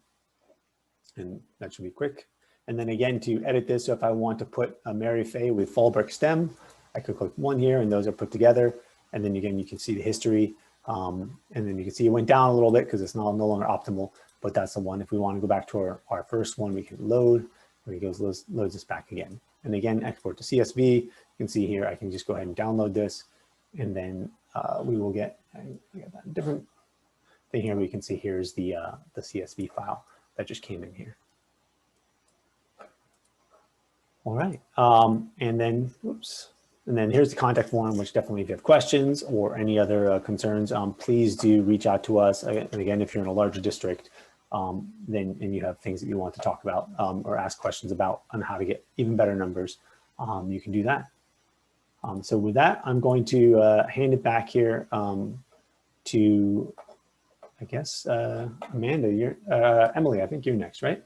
and that should be quick. And then again, to edit this, so if I want to put a Mary Faye with Fallbrook STEM, I could click one here, and those are put together. And then again, you can see the history, and then you can see it went down a little bit because it's no longer optimal, but that's the one. If we want to go back to our first one, we can load, and it goes loads this back again. And again, export to CSV. You can see here, I can just go ahead and download this, and then we will get a different thing here. We can see here's the CSV file that just came in here. All right, and then here's the contact form, which definitely, if you have questions or any other concerns, please do reach out to us. And again, if you're in a larger district, and you have things that you want to talk about or ask questions about on how to get even better numbers, you can do that. So with that, I'm going to hand it back here to I guess, Amanda, you're, Emily, I think you're next, right?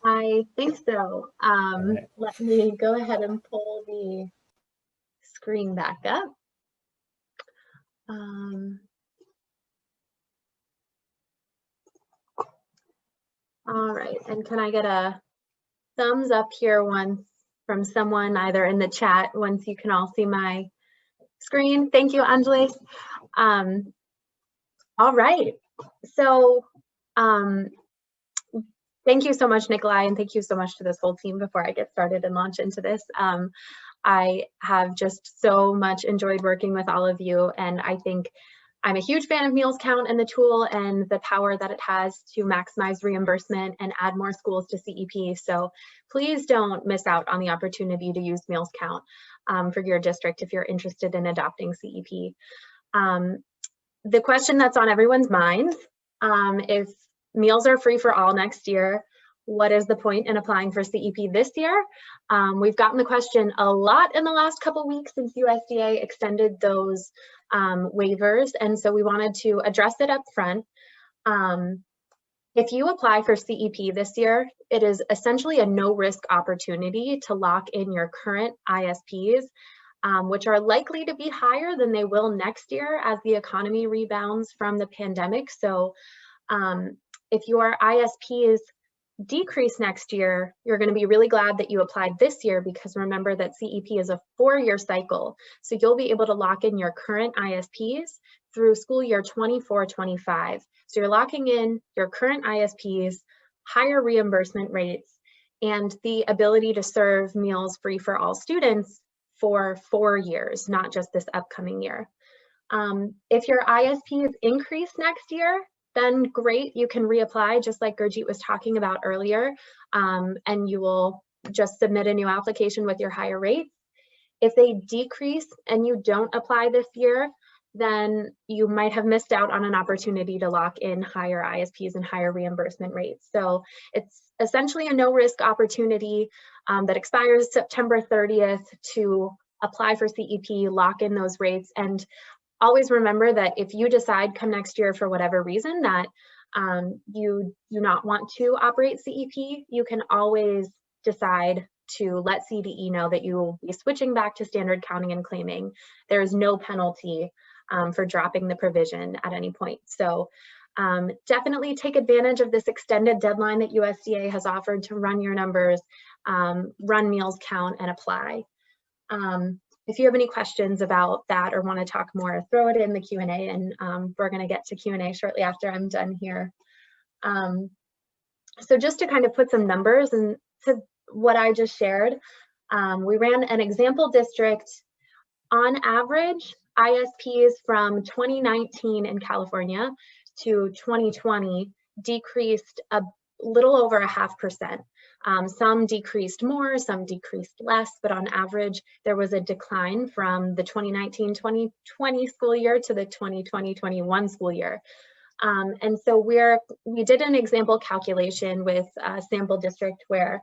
I think so. right. Let me go ahead and pull the screen back up. All right, and can I get a thumbs up here once from someone either in the chat once you can all see my screen? Thank you, Angelis. All right, so thank you so much, Nikolai, and thank you so much to this whole team before I get started and launch into this. I have just so much enjoyed working with all of you, and I think I'm a huge fan of Meals Count and the tool and the power that it has to maximize reimbursement and add more schools to CEP. So please don't miss out on the opportunity to use Meals Count for your district if you're interested in adopting CEP. The question that's on everyone's mind, if meals are free for all next year, what is the point in applying for CEP this year? We've gotten the question a lot in the last couple weeks since USDA extended those waivers, and so we wanted to address it up front. If you apply for CEP this year, it is essentially a no-risk opportunity to lock in your current ISPs, which are likely to be higher than they will next year as the economy rebounds from the pandemic. So if your ISPs decrease next year, you're going to be really glad that you applied this year, because remember that CEP is a 4-year cycle. So you'll be able to lock in your current ISPs through school year 24-25. So you're locking in your current ISPs, higher reimbursement rates, and the ability to serve meals free for all students for 4 years, not just this upcoming year. If your ISPs increase next year, then great, you can reapply just like Gurjeet was talking about earlier, and you will just submit a new application with your higher rates. If they decrease and you don't apply this year, then you might have missed out on an opportunity to lock in higher ISPs and higher reimbursement rates. So it's essentially a no-risk opportunity that expires September 30th to apply for CEP, lock in those rates, and always remember that if you decide come next year for whatever reason that you do not want to operate CEP, you can always decide to let CDE know that you will be switching back to standard counting and claiming. There is no penalty for dropping the provision at any point. So definitely take advantage of this extended deadline that USDA has offered to run your numbers, run Meals Count, and apply. If you have any questions about that or want to talk more, throw it in the Q&A, and we're going to get to Q&A shortly after I'm done here. So just to kind of put some numbers into what I just shared, we ran an example district. On average, ISPs from 2019 in California to 2020 decreased a little over 0.5%. Some decreased more, some decreased less, but on average, there was a decline from the 2019-2020 school year to the 2020-21 school year. And so we did an example calculation with a sample district where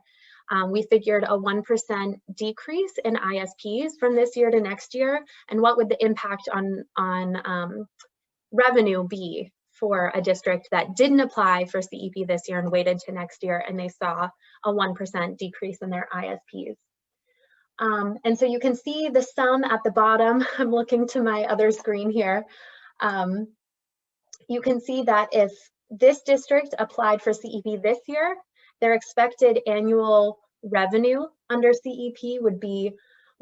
we figured a 1% decrease in ISPs from this year to next year, and what would the impact on revenue be for a district that didn't apply for CEP this year and waited to next year, and they saw a 1% decrease in their ISPs. And so you can see the sum at the bottom. I'm looking to my other screen here. You can see that if this district applied for CEP this year, their expected annual revenue under CEP would be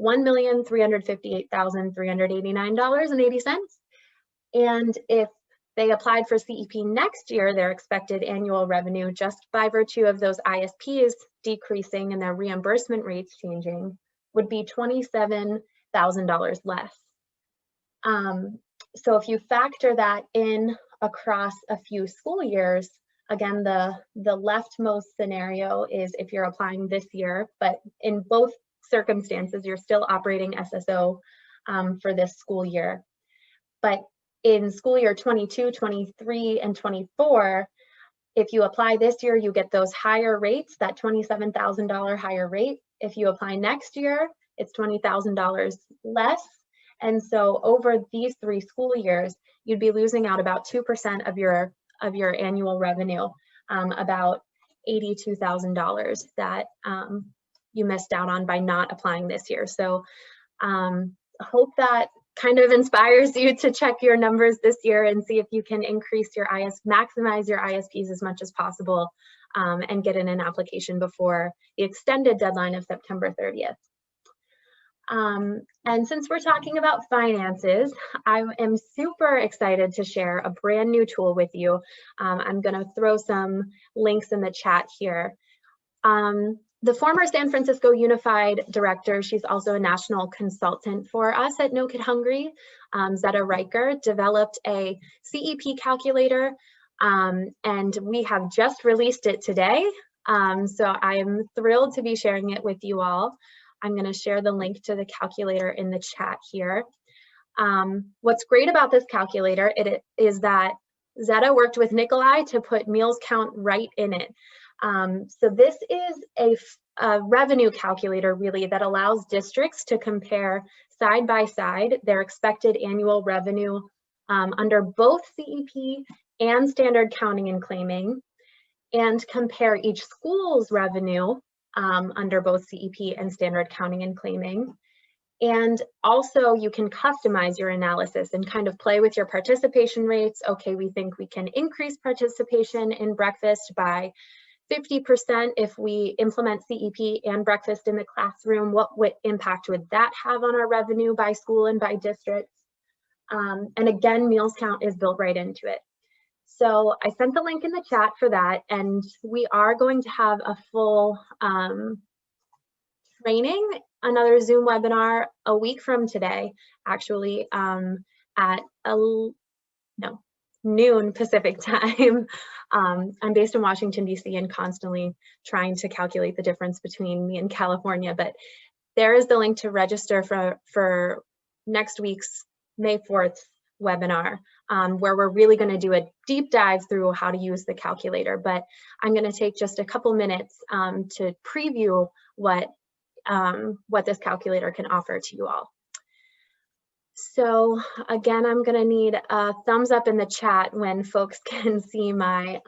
$1,358,389.80. And if they applied for CEP next year, their expected annual revenue, just by virtue of those ISPs decreasing and their reimbursement rates changing, would be $27,000 less. So if you factor that in across a few school years, again, the leftmost scenario is if you're applying this year, but in both circumstances, you're still operating SSO for this school year. But in school year 22, 23, and 24, if you apply this year, you get those higher rates, that $27,000 higher rate. If you apply next year, it's $20,000 less. And so over these 3 school years, you'd be losing out about 2% of your annual revenue, about $82,000 that you missed out on by not applying this year. So hope that kind of inspires you to check your numbers this year and see if you can increase your maximize your ISPs as much as possible, and get in an application before the extended deadline of September 30th. And since we're talking about finances, I am super excited to share a brand new tool with you. I'm going to throw some links in the chat here. The former San Francisco Unified Director, she's also a national consultant for us at No Kid Hungry, Zetta Riker, developed a CEP calculator, and we have just released it today. So I am thrilled to be sharing it with you all. I'm going to share the link to the calculator in the chat here. What's great about this calculator is that Zetta worked with Nikolai to put meals count right in it. So this is a revenue calculator really that allows districts to compare side by side their expected annual revenue under both CEP and standard counting and claiming, and compare each school's revenue under both CEP and standard counting and claiming. And also you can customize your analysis and kind of play with your participation rates. Okay, we think we can increase participation in breakfast by 50% if we implement CEP and breakfast in the classroom. What impact would that have on our revenue by school and by districts? And again, meals count is built right into it. So I sent the link in the chat for that, and we are going to have a full training, another Zoom webinar a week from today, actually, at noon Pacific time. I'm based in Washington, DC, and constantly trying to calculate the difference between me and California, but there is the link to register for next week's May 4th webinar, where we're really going to do a deep dive through how to use the calculator. But I'm going to take just a couple minutes to preview what this calculator can offer to you all. So again, I'm going to need a thumbs up in the chat when folks can see my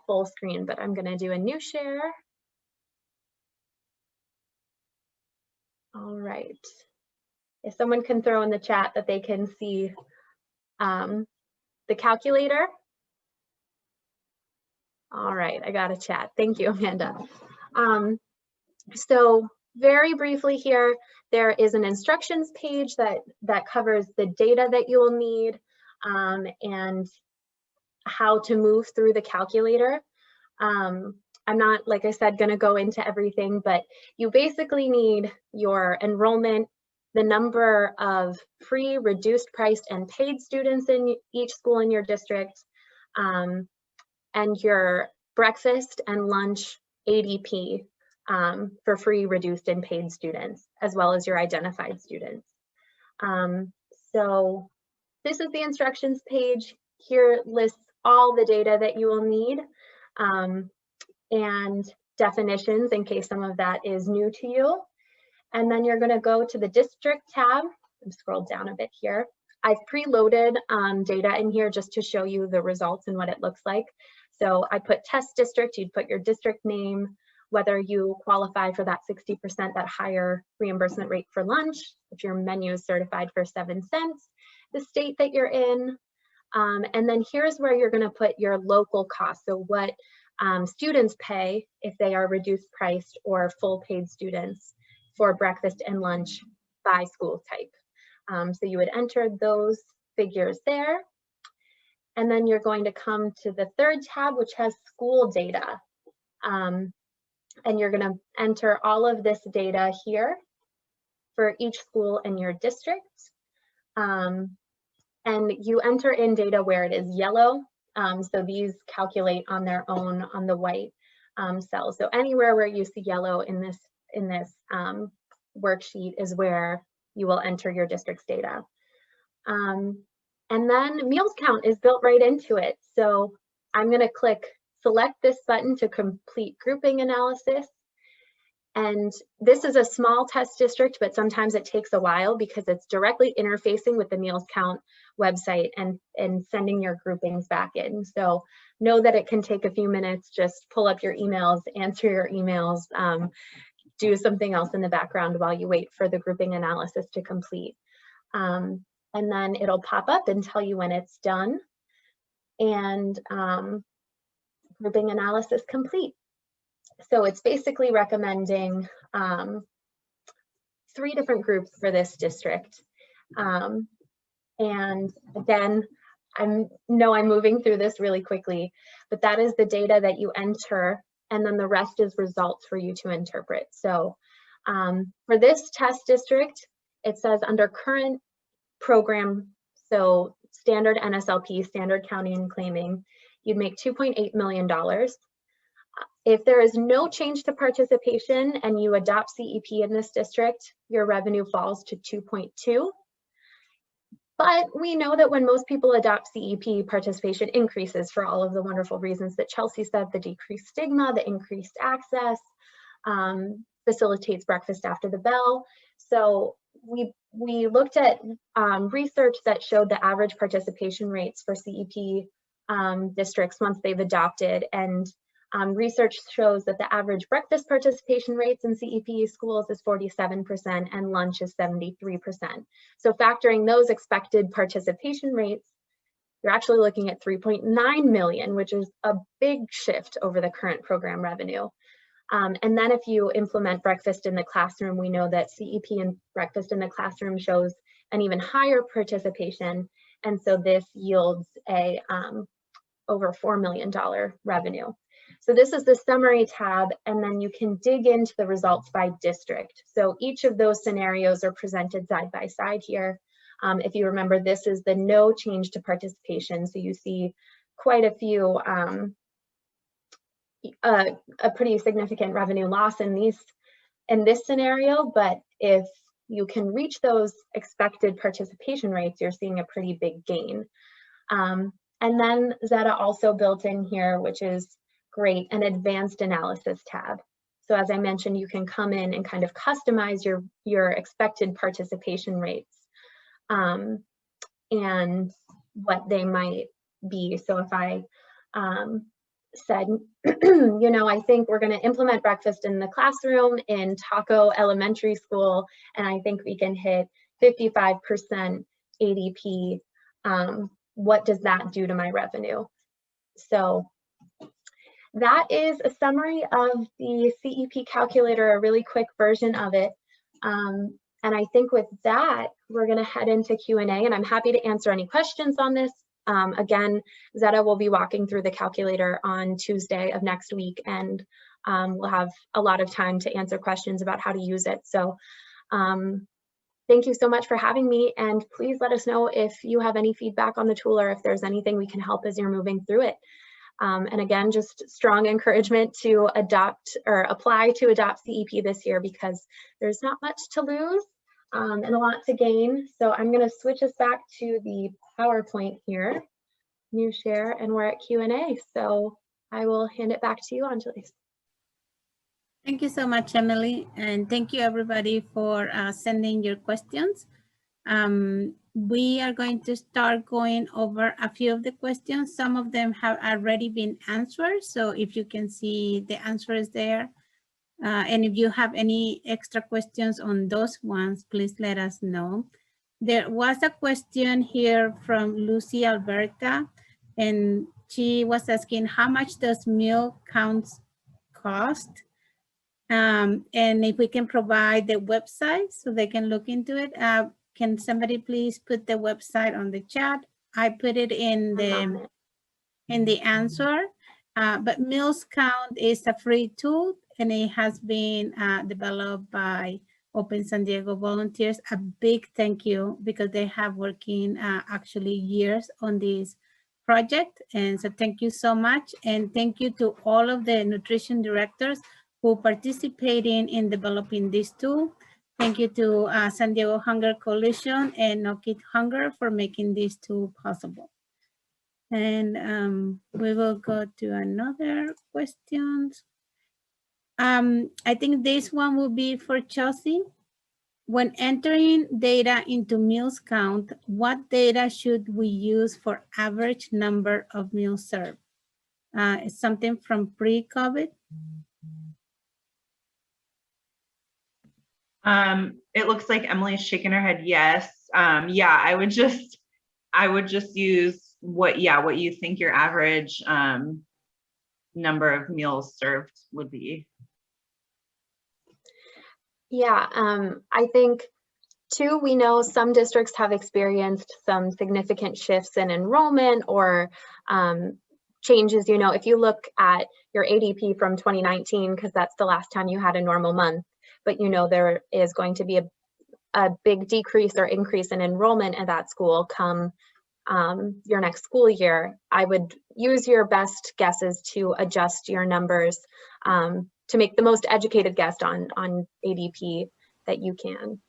full screen, but I'm going to do a new share. All right. If someone can throw in the chat that they can see the calculator. All right, I got a chat. Thank you, Amanda. So very briefly here, there is an instructions page that covers the data that you will need and how to move through the calculator. I'm not, like I said, going to go into everything, but you basically need your enrollment, the number of free, reduced priced, and paid students in each school in your district, and your breakfast and lunch ADP for free, reduced, and paid students, as well as your identified students. So this is the instructions page. Here lists all the data that you will need and definitions in case some of that is new to you. And then you're going to go to the district tab. I'm scrolled down a bit here. I've preloaded data in here just to show you the results and what it looks like. So I put test district, you'd put your district name, whether you qualify for that 60%, that higher reimbursement rate for lunch, if your menu is certified for 7 cents, the state that you're in, and then here's where you're going to put your local cost. So what students pay if they are reduced priced or full paid students for breakfast and lunch by school type. So you would enter those figures there. And then you're going to come to the third tab, which has school data. And you're going to enter all of this data here for each school in your district. And you enter in data where it is yellow. So these calculate on their own on the white cells. So anywhere where you see yellow in this worksheet is where you will enter your district's data. And then meals count is built right into it. So I'm going to select this button to complete grouping analysis. And this is a small test district, but sometimes it takes a while because it's directly interfacing with the meals count website and sending your groupings back in. So know that it can take a few minutes. Just pull up your emails, answer your emails, do something else in the background while you wait for the grouping analysis to complete. And then it'll pop up and tell you when it's done. And grouping analysis complete. So it's basically recommending 3 different groups for this district. And again, I'm moving through this really quickly, but that is the data that you enter, and then the rest is results for you to interpret. So for this test district, it says under current program, so standard NSLP, standard counting and claiming, you'd make $2.8 million. If there is no change to participation and you adopt CEP in this district, your revenue falls to 2.2. But we know that when most people adopt CEP, participation increases for all of the wonderful reasons that Chelsea said: the decreased stigma, the increased access, facilitates breakfast after the bell. So we looked at research that showed the average participation rates for CEP districts once they've adopted, and research shows that the average breakfast participation rates in CEP schools is 47% and lunch is 73%. So factoring those expected participation rates, you're actually looking at 3.9 million, which is a big shift over the current program revenue. And then if you implement breakfast in the classroom, we know that CEP and breakfast in the classroom shows an even higher participation. And so this yields a over $4 million revenue. So this is the summary tab, and then you can dig into the results by district. So each of those scenarios are presented side by side here. If you remember, this is the no change to participation. So you see quite a few, a pretty significant revenue loss in this scenario, but if you can reach those expected participation rates, you're seeing a pretty big gain. And then Zeta also built in here, which is great, an advanced analysis tab. So as I mentioned, you can come in and kind of customize your expected participation rates and what they might be. So if I said, you know, I think we're going to implement breakfast in the classroom in Taco Elementary School, and I think we can hit 55% ADP. What does that do to my revenue? So that is a summary of the CEP Calculator, a really quick version of it. And I think with that, we're going to head into Q&A, and I'm happy to answer any questions on this. Again, Zeta will be walking through the calculator on Tuesday of next week, and we'll have a lot of time to answer questions about how to use it. So thank you so much for having me, and please let us know if you have any feedback on the tool or if there's anything we can help as you're moving through it. And again, just strong encouragement to adopt or apply to adopt CEP this year, because there's not much to lose and a lot to gain. So I'm going to switch us back to the PowerPoint here, new share, and we're at Q&A. So I will hand it back to you, Angelis. Thank you so much, Emily. And thank you everybody for sending your questions. We are going to start going over a few of the questions. Some of them have already been answered. So if you can see the answers there, and if you have any extra questions on those ones, please let us know. There was a question here from Lucy Alberta, and she was asking, how much does meal counts cost? And if we can provide the website so they can look into it. Can somebody please put the website on the chat? I put it in the answer, but Meals Count is a free tool, and it has been developed by Open San Diego volunteers. A big thank you, because they have working actually years on this project. And so thank you so much. And thank you to all of the nutrition directors who participating in developing this tool. Thank you to San Diego Hunger Coalition and No Kid Hunger for making this tool possible. And we will go to another question. I think this one will be for Chelsea. When entering data into meals count, what data should we use for average number of meals served? It's something from pre-COVID. It looks like Emily's shaking her head yes. Yeah, I would just use what you think your average number of meals served would be. Yeah, I think too, we know some districts have experienced some significant shifts in enrollment or changes. You know, if you look at your ADP from 2019, because that's the last time you had a normal month, but you know there is going to be a big decrease or increase in enrollment at that school come your next school year, I would use your best guesses to adjust your numbers to make the most educated guess on ADP that you can.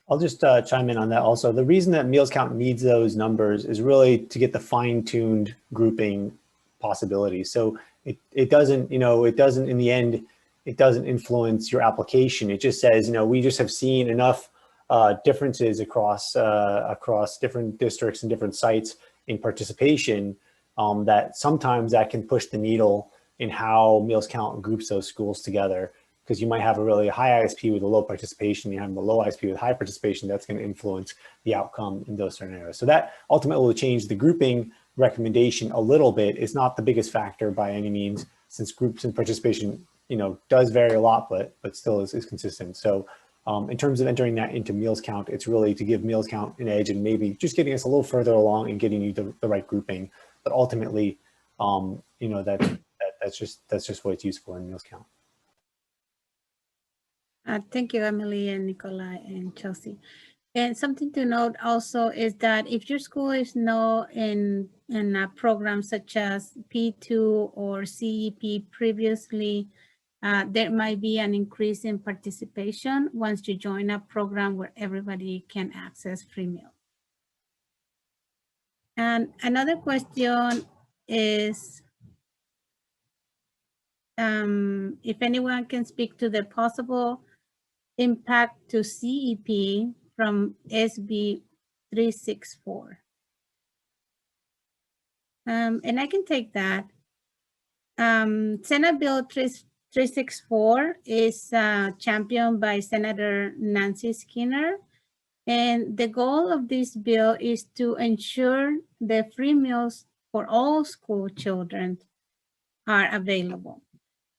I'll just chime in on that also. The reason that meals count needs those numbers is really to get the fine-tuned grouping possibilities. So it doesn't, you know, it doesn't in the end, it doesn't influence your application. It just says, you know, we just have seen enough differences across different districts and different sites in participation that sometimes that can push the needle in how meals count groups those schools together. Because you might have a really high ISP with a low participation, you have a low ISP with high participation, that's going to influence the outcome in those certain areas. So that ultimately will change the grouping recommendation a little bit. It's not the biggest factor by any means, since groups and participation, you know, does vary a lot, but still is consistent. So in terms of entering that into meals count, it's really to give meals count an edge and maybe just getting us a little further along and getting you the right grouping. But ultimately, you know, that's just what it's used for in meals count. Thank you, Emily and Nikolai and Chelsea. And something to note also is that if your school is not in a program such as P2 or CEP previously, there might be an increase in participation once you join a program where everybody can access free meal. And another question is, if anyone can speak to the possible impact to CEP from SB 364. And I can take that. Senate Bill 364 is championed by Senator Nancy Skinner. And the goal of this bill is to ensure that free meals for all school children are available.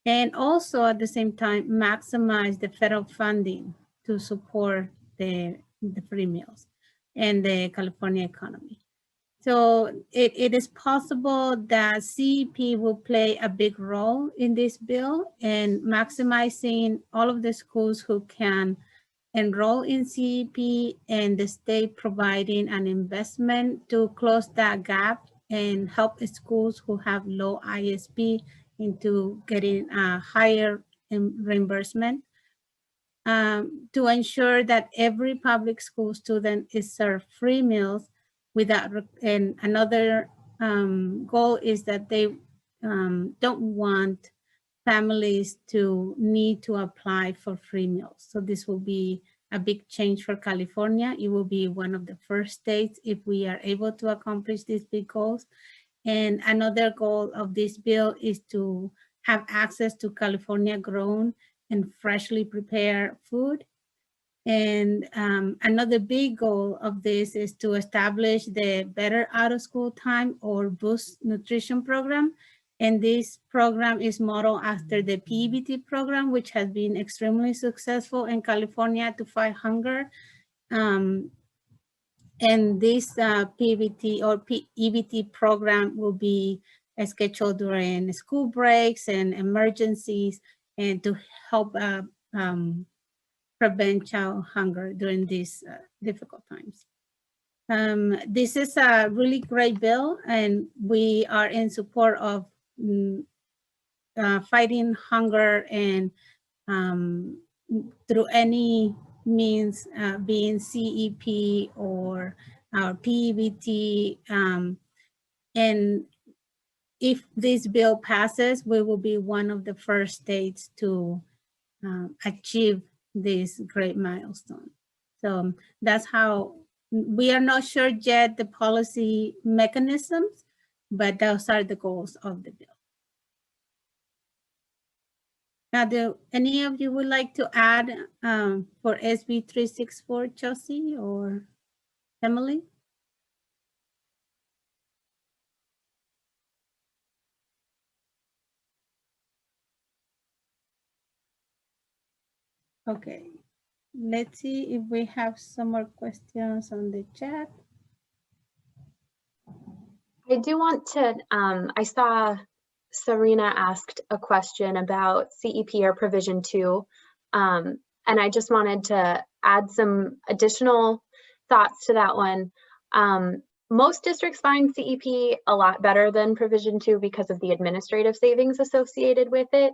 And also at the same time, maximize the federal funding to support the free meals and the California economy. So it is possible that CEP will play a big role in this bill and maximizing all of the schools who can enroll in CEP and the state providing an investment to close that gap and help schools who have low ISP into getting a higher reimbursement to ensure that every public school student is served free meals without, and another goal is that they don't want families to need to apply for free meals. So this will be a big change for California. It will be one of the first states if we are able to accomplish these big goals. And another goal of this bill is to have access to California grown and freshly prepared food. And another big goal of this is to establish the Better Out of School Time or Boost Nutrition Program. And this program is modeled after the PEBT program, which has been extremely successful in California to fight hunger. And this PEBT or EBT program will be scheduled during school breaks and emergencies and to help prevent child hunger during these difficult times. This is a really great bill, and we are in support of fighting hunger and through any means, being CEP or our PEBT. And if this bill passes, we will be one of the first states to achieve this great milestone. So that's how we are not sure yet the policy mechanisms, but those are the goals of the bill. Now, do any of you would like to add for SB 364, Chelsea or Emily? Okay, let's see if we have some more questions on the chat. I do want to, I saw Serena asked a question about CEP or Provision 2, and I just wanted to add some additional thoughts to that one. Most districts find CEP a lot better than Provision 2 because of the administrative savings associated with it.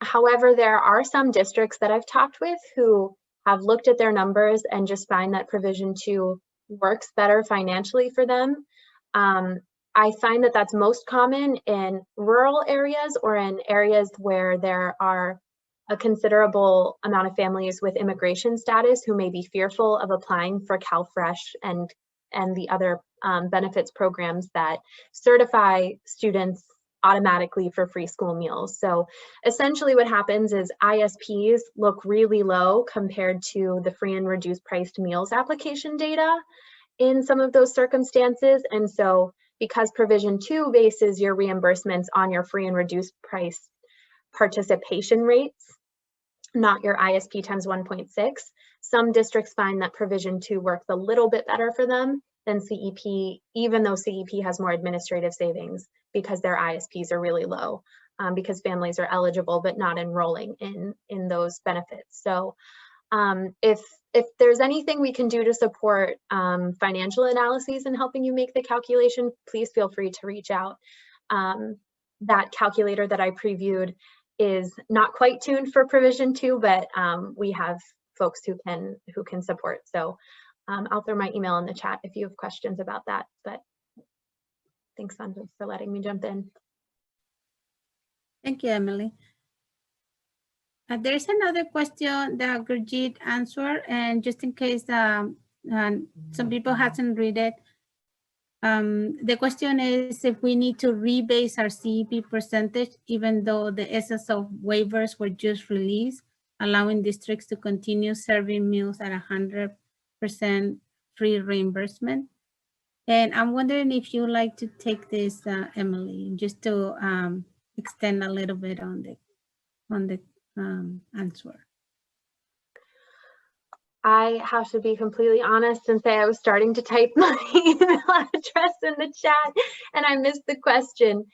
However, there are some districts that I've talked with who have looked at their numbers and just find that Provision 2 works better financially for them. I find that that's most common in rural areas or in areas where there are a considerable amount of families with immigration status who may be fearful of applying for CalFresh and the other benefits programs that certify students automatically for free school meals. So essentially what happens is ISPs look really low compared to the free and reduced priced meals application data in some of those circumstances. And so because Provision 2 bases your reimbursements on your free and reduced price participation rates, not your ISP times 1.6, some districts find that Provision 2 works a little bit better for them than CEP, even though CEP has more administrative savings because their ISPs are really low, because families are eligible but not enrolling in those benefits. So if there's anything we can do to support financial analyses and helping you make the calculation, please feel free to reach out. That calculator that I previewed is not quite tuned for Provision 2, but we have folks who can support. So I'll throw my email in the chat if you have questions about that. But thanks, Sandra, for letting me jump in. Thank you, Emily. There's another question that Gurjit answered, and just in case some people hasn't read it, the question is if we need to rebase our CEP percentage, even though the SSO waivers were just released, allowing districts to continue serving meals at 100% free reimbursement. And I'm wondering if you'd like to take this, Emily, just to extend a little bit on the answer. I have to be completely honest and say I was starting to type my email address in the chat and I missed the question.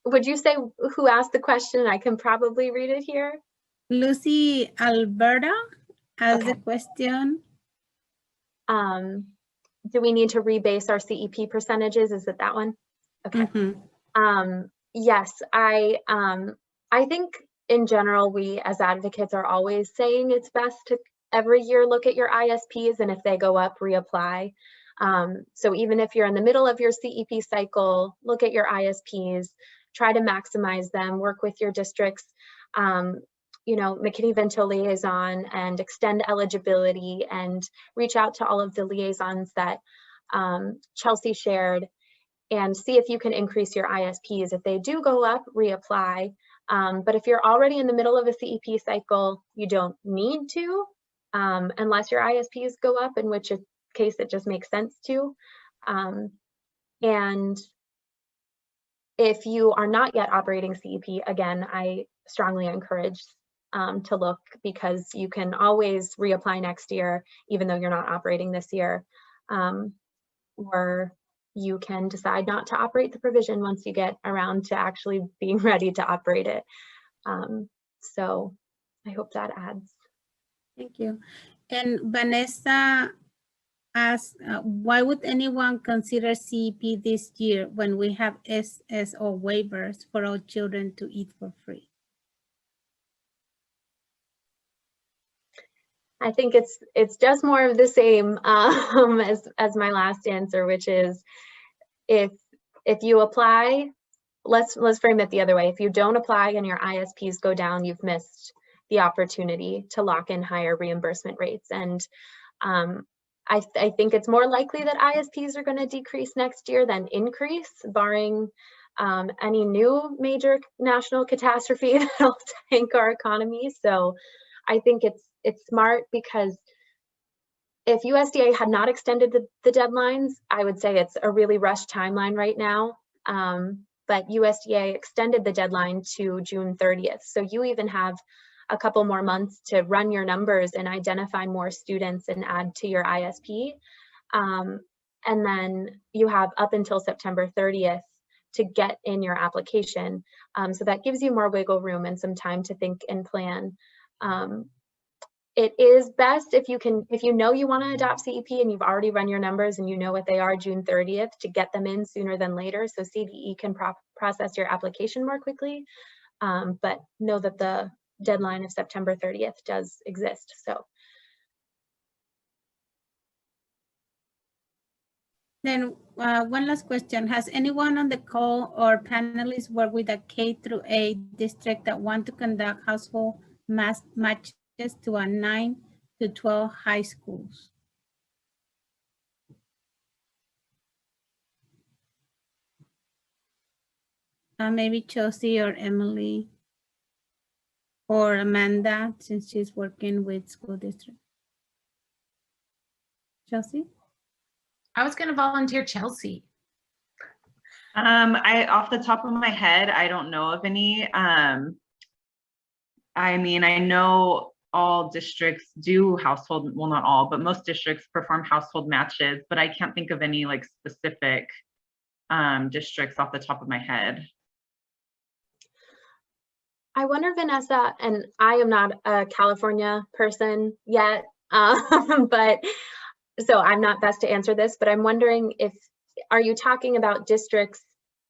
Would you say who asked the question? I can probably read it here. Lucy Alberta has a question. Do we need to rebase our CEP percentages? Is it that one? Okay. Mm-hmm. Yes, I think in general, we as advocates are always saying it's best to every year look at your ISPs, and if they go up, reapply. So even if you're in the middle of your CEP cycle, look at your ISPs, try to maximize them, work with your districts, you know, McKinney-Vento liaison and extend eligibility and reach out to all of the liaisons that Chelsea shared and see if you can increase your ISPs. If they do go up, reapply. But if you're already in the middle of a CEP cycle, you don't need to, unless your ISPs go up, in which case it just makes sense to. And if you are not yet operating CEP, again, I strongly encourage to look, because you can always reapply next year, even though you're not operating this year. Or you can decide not to operate the provision once you get around to actually being ready to operate it. So I hope that adds. Thank you. And Vanessa asked, why would anyone consider CEP this year when we have SSO waivers for all children to eat for free? I think it's just more of the same as my last answer, which is if you apply let's frame it the other way. If you don't apply and your ISPs go down, you've missed the opportunity to lock in higher reimbursement rates. And I think it's more likely that ISPs are going to decrease next year than increase, barring any new major national catastrophe that'll tank our economy. So I think it's smart, because if USDA had not extended the deadlines, I would say it's a really rushed timeline right now. But USDA extended the deadline to June 30th. So you even have a couple more months to run your numbers and identify more students and add to your ISP. And then you have up until September 30th to get in your application. So that gives you more wiggle room and some time to think and plan. It is best if you know you want to adopt CEP and you've already run your numbers and you know what they are June 30th, to get them in sooner than later, so CDE can process your application more quickly. But know that the deadline of September 30th does exist. So then one last question. Has anyone on the call or panelists worked with a K-8 district that want to conduct household matches to a 9 to 12 high schools? Maybe Chelsea or Emily or Amanda, since she's working with school district. Chelsea? I was going to volunteer Chelsea. Off the top of my head, I don't know of any. I mean, I know all districts do household, well, not all, but most districts perform household matches, but I can't think of any like specific districts off the top of my head. I wonder, Vanessa, and I am not a California person yet, but so I'm not best to answer this, but I'm wondering are you talking about districts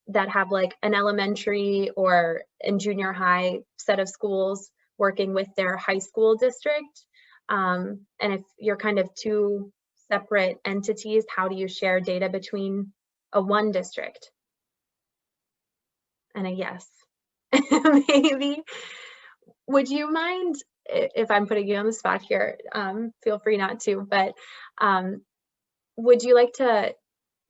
that have like an elementary or in junior high set of schools working with their high school district? And if you're kind of two separate entities, how do you share data between one district? And a yes. Maybe. Would you mind, if I'm putting you on the spot here, feel free not to, but would you like to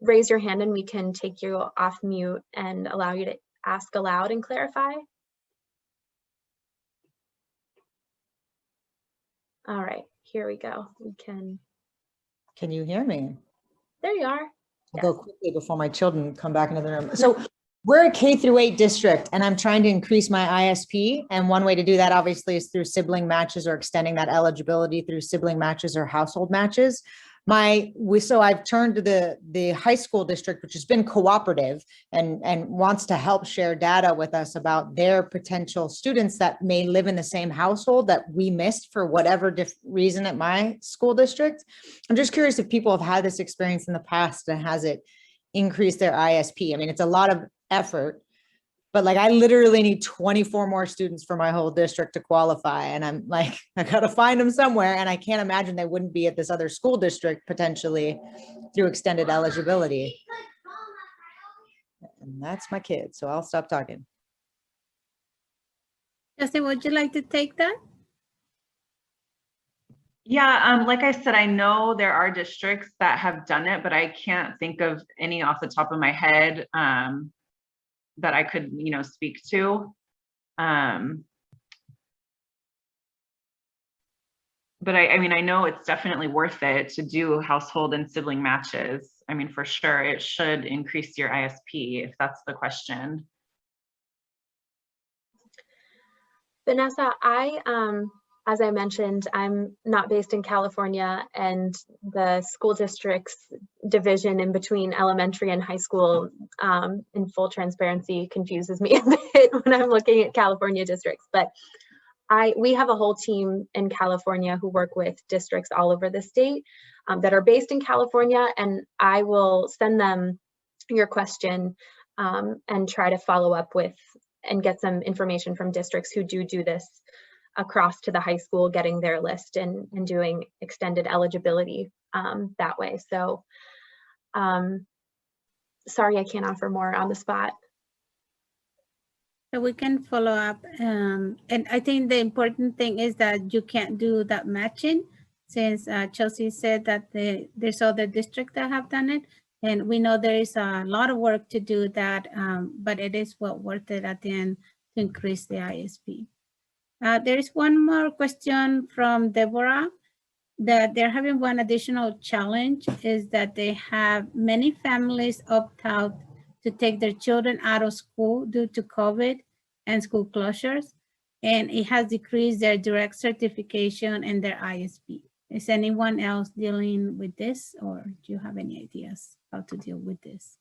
raise your hand and we can take you off mute and allow you to ask aloud and clarify? All right, here we go. We can. Can you hear me? There you are. I'll go quickly before my children come back into the room. So we're a K-8 district and I'm trying to increase my ISP. And one way to do that obviously is through sibling matches or extending that eligibility through sibling matches or household matches. So I've turned to the high school district, which has been cooperative and wants to help share data with us about their potential students that may live in the same household that we missed for whatever reason at my school district. I'm just curious if people have had this experience in the past and has it increased their ISP. I mean, it's a lot of effort, but like I literally need 24 more students for my whole district to qualify. And I'm like, I gotta find them somewhere. And I can't imagine they wouldn't be at this other school district potentially through extended eligibility. And that's my kid. So I'll stop talking. Justin, would you like to take that? Yeah, like I said, I know there are districts that have done it, but I can't think of any off the top of my head that I could, speak to. But I mean, I know it's definitely worth it to do household and sibling matches. I mean, for sure, it should increase your ISP if that's the question. Vanessa, as I mentioned, I'm not based in California, and the school district's division in between elementary and high school, in full transparency, confuses me a bit when I'm looking at California districts. But we have a whole team in California who work with districts all over the state that are based in California, and I will send them your question and try to follow up with and get some information from districts who do this across to the high school, getting their list and doing extended eligibility that way. So sorry, I can't offer more on the spot. So we can follow up. And I think the important thing is that you can't do that matching, since Chelsea said that there's other districts that have done it. And we know there is a lot of work to do that, but it is well worth it at the end to increase the ISP. There is one more question from Deborah, that they're having one additional challenge is that they have many families opt out to take their children out of school due to COVID and school closures, and it has decreased their direct certification and their ISP. Is anyone else dealing with this, or do you have any ideas how to deal with this?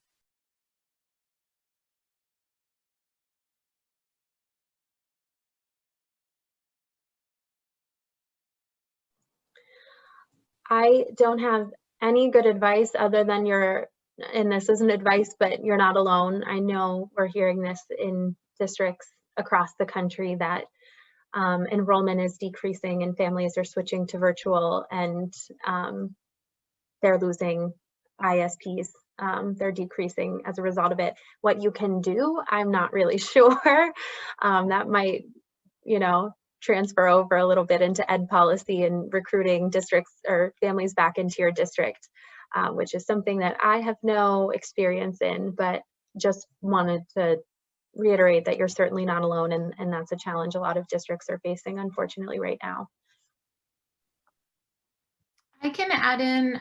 I don't have any good advice other than and this isn't advice, but you're not alone. I know we're hearing this in districts across the country that enrollment is decreasing and families are switching to virtual, and they're losing ISPs. They're decreasing as a result of it. What you can do, I'm not really sure. That might, transfer over a little bit into ed policy and recruiting districts or families back into your district, which is something that I have no experience in, but just wanted to reiterate that you're certainly not alone, and that's a challenge a lot of districts are facing, unfortunately, right now. I can add in,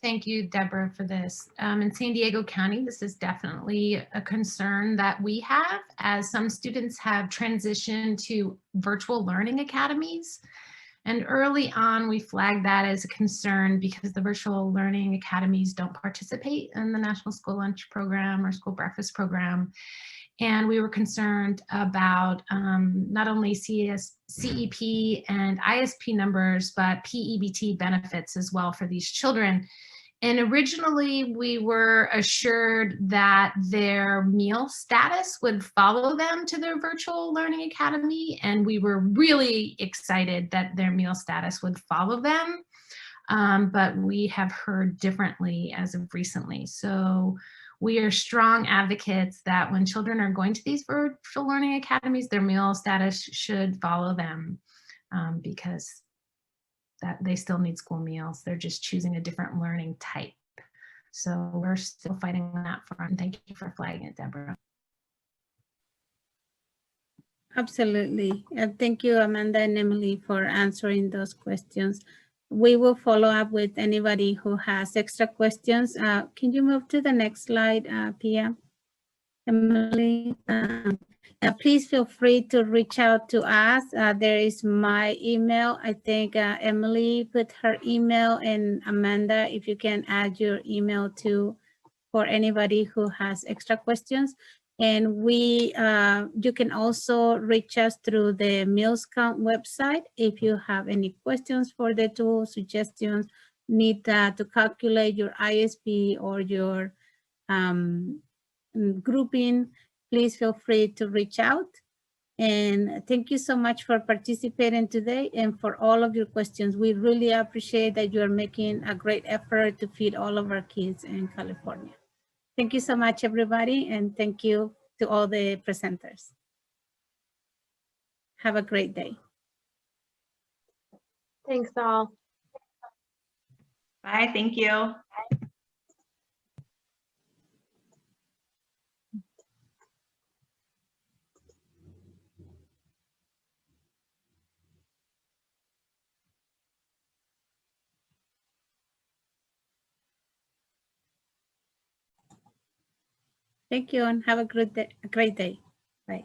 thank you, Deborah, for this. In San Diego County, this is definitely a concern that we have, as some students have transitioned to virtual learning academies. And early on, we flagged that as a concern because the virtual learning academies don't participate in the National School Lunch Program or School Breakfast Program. And we were concerned about not only CEP and ISP numbers, but PEBT benefits as well for these children. And originally we were assured that their meal status would follow them to their virtual learning academy. And we were really excited that their meal status would follow them. But we have heard differently as of recently. So we are strong advocates that when children are going to these virtual learning academies, their meal status should follow them, because that they still need school meals. They're just choosing a different learning type. So we're still fighting on that front. Thank you for flagging it, Deborah. Absolutely. And thank you, Amanda and Emily, for answering those questions. We will follow up with anybody who has extra questions. Can you move to the next slide, Pia? Emily, please feel free to reach out to us. There is my email. I think Emily put her email, and Amanda, if you can add your email too, for anybody who has extra questions. And you can also reach us through the Meals Count website if you have any questions for the tool, suggestions, need to calculate your ISP or your grouping. Please feel free to reach out. And thank you so much for participating today and for all of your questions. We really appreciate that you are making a great effort to feed all of our kids in California. Thank you so much, everybody, and thank you to all the presenters. Have a great day. Thanks all. Bye, thank you. Thank you, and have a great day. Bye.